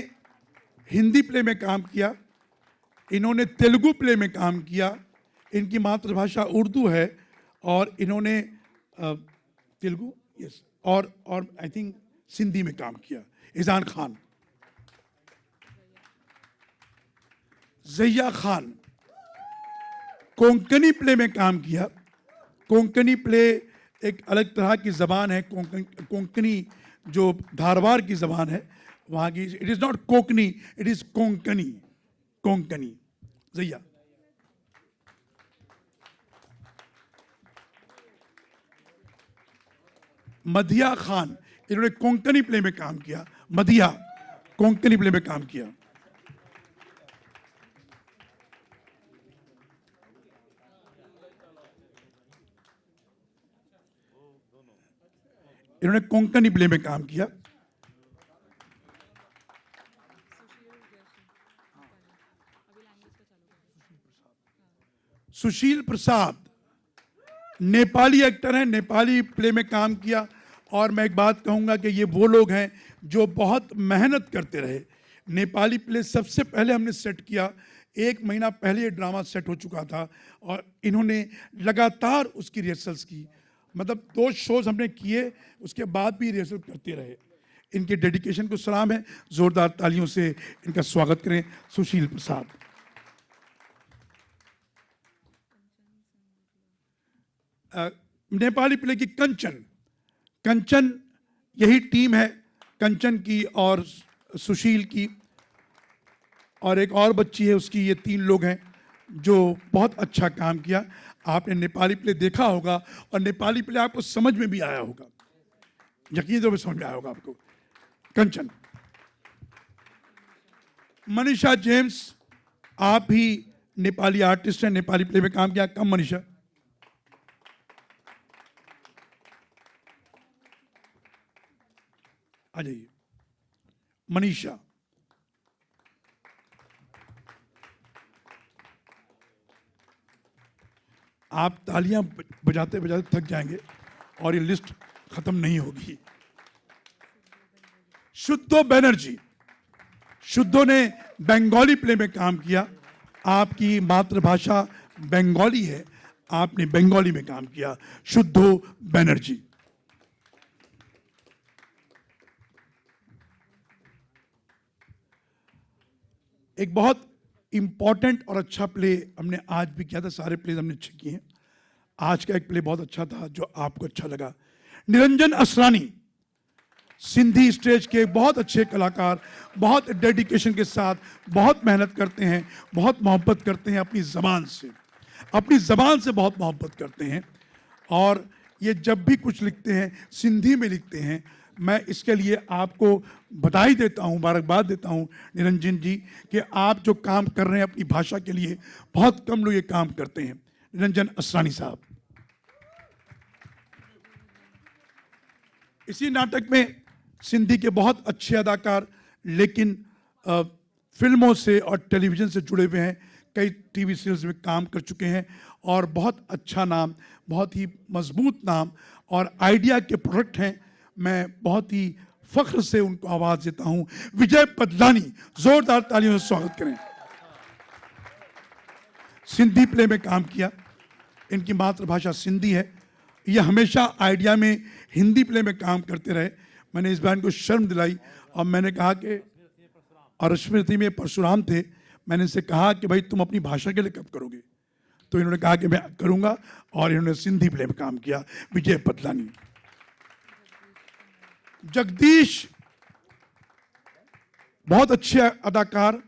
हिंदी प्ले में काम किया, इन्होंने तेलुगु प्ले में काम किया, इनकी मातृभाषा उर्दू है और इन्होंने तेलुगु यस और आई थिंक सिंधी में काम किया। इज़ान खान। ज़ैया खान, कोंकणी प्ले में काम किया। कोंकणी प्ले एक अलग तरह की ज़बान है, कोंकणी जो धारवाड़ की ज़बान है वहाँ की। It is not Konkani, it is Konkani. ज़ैया। मधिया खान, इन्होंने कोंकणी प्ले में काम किया। मधिया कोंकणी प्ले में काम किया। इन्होंने कोंकणी प्ले में काम किया। सुशील प्रसाद नेपाली एक्टर हैं, नेपाली प्ले में काम किया। और मैं एक बात कहूंगा कि ये वो लोग हैं जो बहुत मेहनत करते रहे। नेपाली प्ले सबसे पहले हमने सेट किया, 1 महीना पहले ये ड्रामा सेट हो चुका था और इन्होंने लगातार उसकी रिहर्सल्स की। मतलब 2 शोज हमने किए, उसके बाद भी रिहर्सल करते रहे। इनके डेडिकेशन को सलाम है, जोरदार तालियों से इनका स्वागत करें। सुशील प्रसाद। नेपाली प्ले की कंचन यही टीम है, कंचन की और सुशील की और एक और बच्ची है उसकी। ये 3 लोग हैं जो बहुत अच्छा काम किया। आपने नेपाली प्ले देखा होगा और नेपाली प्ले आपको समझ में भी आया होगा, यकीन तो समझ में आया होगा आपको। कंचन। मनीषा जेम्स, आप भी नेपाली आर्टिस्ट हैं, नेपाली प्ले में काम किया। कम मनीषा। आ जाइए। मनीषा। आप तालियां बजाते बजाते थक जाएंगे और ये लिस्ट खत्म नहीं होगी। शुद्धो बनर्जी, शुद्धो ने बंगाली प्ले में काम किया। आपकी मातृभाषा बंगाली है, आपने बंगाली में काम किया। शुद्धो बनर्जी। एक बहुत इंपॉर्टेंट और अच्छा प्ले हमने आज भी किया था, सारे प्ले हमने अच्छे किए हैं। आज का एक प्ले बहुत अच्छा था जो आपको अच्छा लगा। निरंजन असरानी, सिंधी स्टेज के बहुत अच्छे कलाकार, बहुत डेडिकेशन के साथ बहुत मेहनत करते हैं, बहुत मोहब्बत करते हैं अपनी ज़बान से, अपनी ज़बान से बहुत मोहब्बत करते हैं। और ये जब भी कुछ लिखते हैं सिंधी में लिखते हैं। मैं इसके लिए आपको बधाई देता हूँ, मुबारकबाद देता हूँ निरंजन जी, कि आप जो काम कर रहे हैं अपनी भाषा के लिए, बहुत कम लोग ये काम करते हैं। निरंजन असरानी साहब। इसी नाटक में सिंधी के बहुत अच्छे अदाकार, लेकिन फिल्मों से और टेलीविज़न से जुड़े हुए हैं, कई टीवी सीरियल्स में काम कर चुके हैं और बहुत अच्छा नाम, बहुत ही मजबूत नाम और आइडिया के प्रोडक्ट हैं। मैं बहुत ही फख्र से उनको आवाज़ देता हूं, विजय पदलानी। जोरदार तालियों से स्वागत करें। सिंधी प्ले में काम किया, इनकी मातृभाषा सिंधी है। ये हमेशा आइडिया में हिंदी प्ले में काम करते रहे। मैंने इस बार इनको शर्म दिलाई और मैंने कहा कि, और स्मृति में परशुराम थे, मैंने इनसे कहा कि भाई तुम अपनी भाषा के लिए कब करोगे? तो इन्होंने कहा कि मैं करूंगा और इन्होंने सिंधी प्ले में काम किया। विजय पदलानी। जगदीश बहुत अच्छे अदाकार,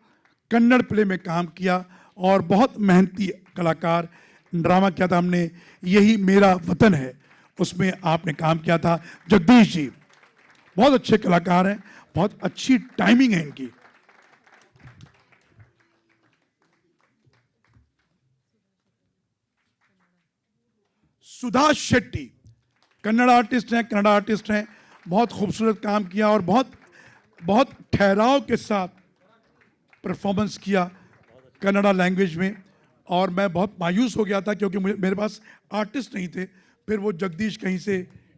कन्नड़ प्ले में काम किया और बहुत मेहनती कलाकार। ड्रामा किया था हमने, यही मेरा वतन है, उसमें आपने काम किया था। जगदीश जी बहुत अच्छे कलाकार हैं, बहुत अच्छी टाइमिंग है इनकी। सुधा शेट्टी कन्नड़ आर्टिस्ट हैं, बहुत खूबसूरत काम किया और बहुत ठहराव के साथ परफॉर्मेंस किया कन्नड़ा लैंग्वेज में। और मैं बहुत मायूस हो गया था क्योंकि मेरे पास आर्टिस्ट नहीं थे। फिर वो जगदीश कहीं से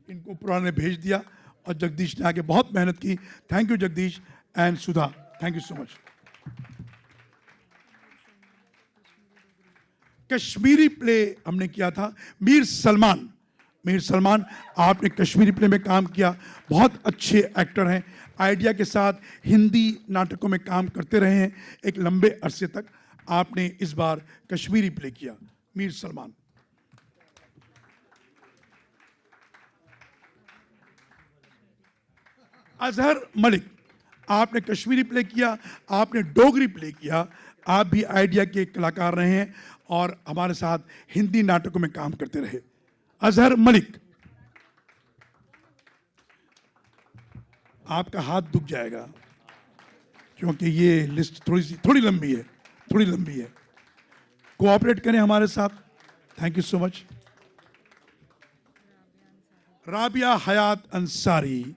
इनको पुराने भेज दिया और जगदीश ने आके बहुत मेहनत की। Thank you Jagdish and Sudha, thank you so much. Kashmiri play हमने किया था। मीर सलमान आपने कश्मीरी प्ले में काम किया, बहुत अच्छे एक्टर हैं, आइडिया के साथ हिंदी नाटकों में काम करते रहे हैं एक लंबे अरसे तक। आपने इस बार कश्मीरी प्ले किया। मीर सलमान। अजहर मलिक आपने कश्मीरी प्ले किया, आपने डोगरी प्ले किया। आप भी आइडिया के कलाकार रहे हैं और हमारे साथ हिंदी नाटकों में काम करते रहे। अजहर मलिक, आपका हाथ दुख जाएगा क्योंकि ये लिस्ट थोड़ी लंबी है। कोऑपरेट करें हमारे साथ। Thank you so much. Rabia Hayat Ansari,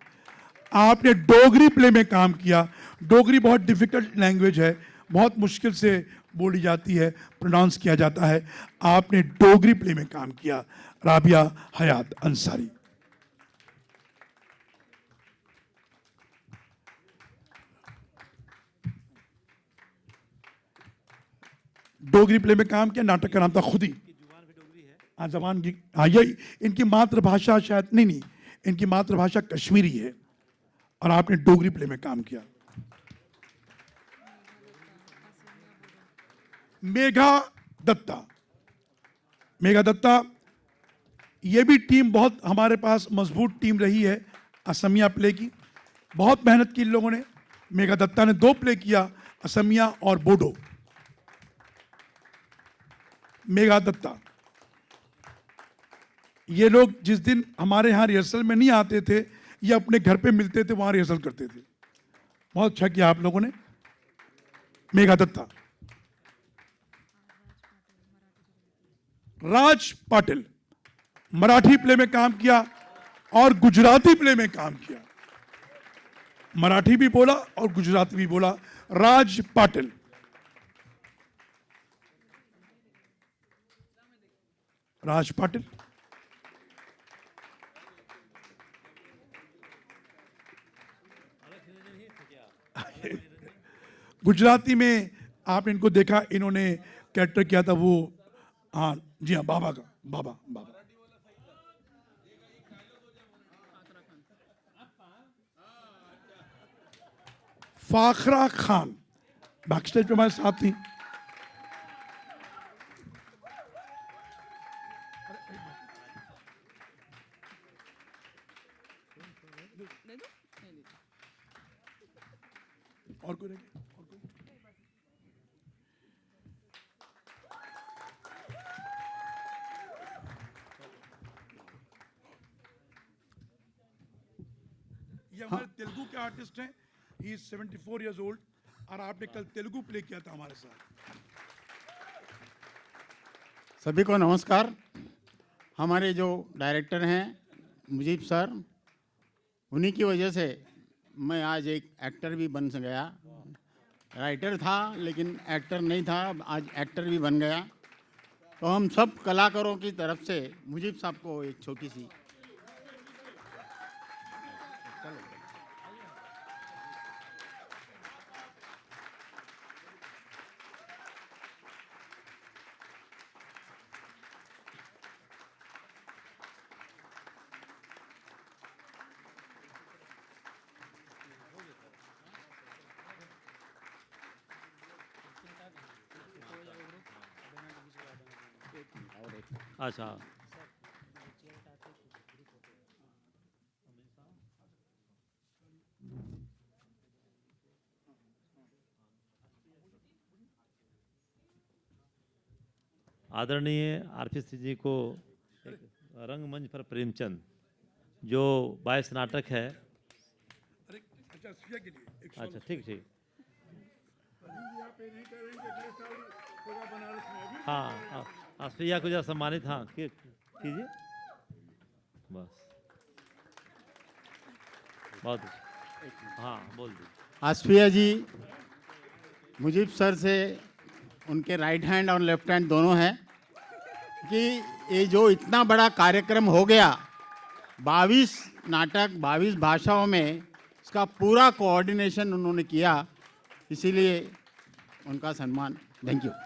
आपने डोगरी प्ले में काम किया। डोगरी बहुत डिफिकल्ट लैंग्वेज है, बहुत मुश्किल से बोली जाती है, प्रोनाउंस किया जाता है। आपने डोगरी प्ले में काम किया। राबिया हयात अंसारी। डोगरी प्ले में काम किया। नाटक का नाम था खुदी। हाँ, जबान की, हाँ, यही इनकी मातृभाषा शायद नहीं, इनकी मातृभाषा कश्मीरी है और आपने डोगरी प्ले में काम किया। मेघा दत्ता, ये भी टीम बहुत हमारे पास मजबूत टीम रही है असमिया प्ले की। बहुत मेहनत की इन लोगों ने। मेघा दत्ता ने 2 प्ले किया, असमिया और बोडो। मेघा दत्ता, ये लोग जिस दिन हमारे यहाँ रिहर्सल में नहीं आते थे, ये अपने घर पे मिलते थे, वहां रिहर्सल करते थे। बहुत अच्छा किया आप लोगों ने। मेघा दत्ता। राज पाटिल मराठी प्ले में काम किया और गुजराती प्ले में काम किया। मराठी भी बोला और गुजराती भी बोला। राज पाटिल। गुजराती में आपने इनको देखा, इन्होंने कैरेक्टर किया था वो, हाँ जी हाँ, बाबा का, बाबा। फाखरा खान बैक स्टेज पे हमारे साथ थी। ये हमारे तेलुगु के आर्टिस्ट हैं, ही इज 74 years old, और आपने कल तेलुगु प्ले किया था हमारे साथ। सभी को नमस्कार। हमारे जो डायरेक्टर हैं मुजीब सर, उन्हीं की वजह से मैं आज एक एक्टर भी बन गया। राइटर था लेकिन एक्टर नहीं था, आज एक्टर भी बन गया। तो हम सब कलाकारों की तरफ से मुजीब साहब को एक छोटी सी अच्छा, आदरणीय आरपी सिंह जी को एक रंगमंच पर प्रेमचंद, जो 22 नाटक है। अरे अच्छा, सुइया के लिए एक अच्छा, ठीक ठीक, हाँ, आसफिया को जरा सम्मानित, हाँ कीजिए, बस बहुत अच्छा। हाँ, बोल दीजिए। आसफिया जी मुजीब सर से उनके राइट हैंड और लेफ्ट हैंड दोनों हैं कि ये जो इतना बड़ा कार्यक्रम हो गया, 22 नाटक 22 भाषाओं में, इसका पूरा कोऑर्डिनेशन उन्होंने किया, इसीलिए उनका सम्मान। Thank you. हाँ,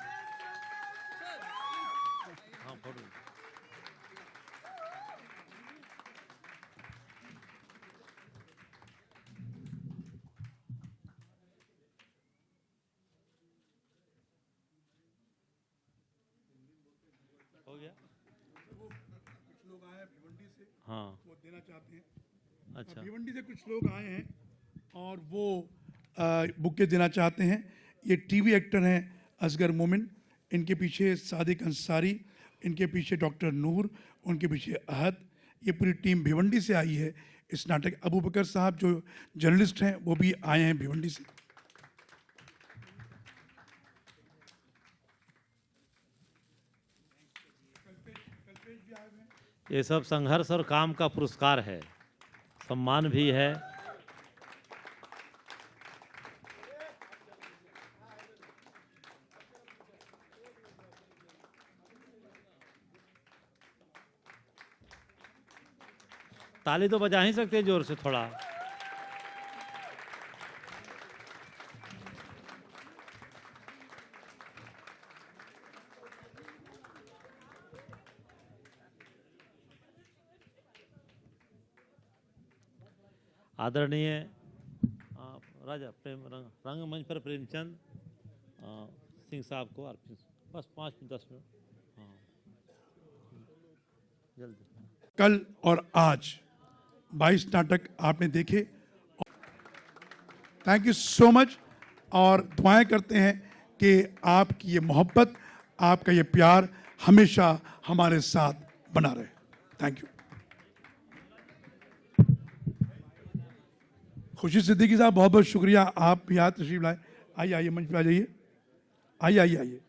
फोटो हो गया। कुछ लोग आए हैं भिवंडी से, हाँ, वो देना चाहते हैं। अच्छा, भिवंडी से कुछ लोग आए हैं और वो बुके देना चाहते हैं। ये टीवी एक्टर हैं असगर मोमिन, इनके पीछे सादिक अंसारी, इनके पीछे डॉक्टर नूर, उनके पीछे अहद। ये पूरी टीम भिवंडी से आई है इस नाटक। अबू बकर साहब जो जर्नलिस्ट हैं वो भी आए हैं भिवंडी से। ये सब संघर्ष और काम का पुरस्कार है, सम्मान भी है। ताली तो बजा ही सकते हैं जोर से थोड़ा। आदरणीय राजा प्रेम रंगमंच पर प्रेमचंद सिंह साहब को बस 5-10 मिनट, हाँ, जल्दी। कल और आज 22 नाटक आपने देखे। थैंक यू सो मच, और दुआएं करते हैं कि आपकी ये मोहब्बत, आपका ये प्यार हमेशा हमारे साथ बना रहे। Thank you. खुशी सिद्दीकी साहब, बहुत बहुत शुक्रिया, आप यहाँ तशरीफ लाए। आइए आइए, मंच पे आ जाइए। आइए आइए आइए।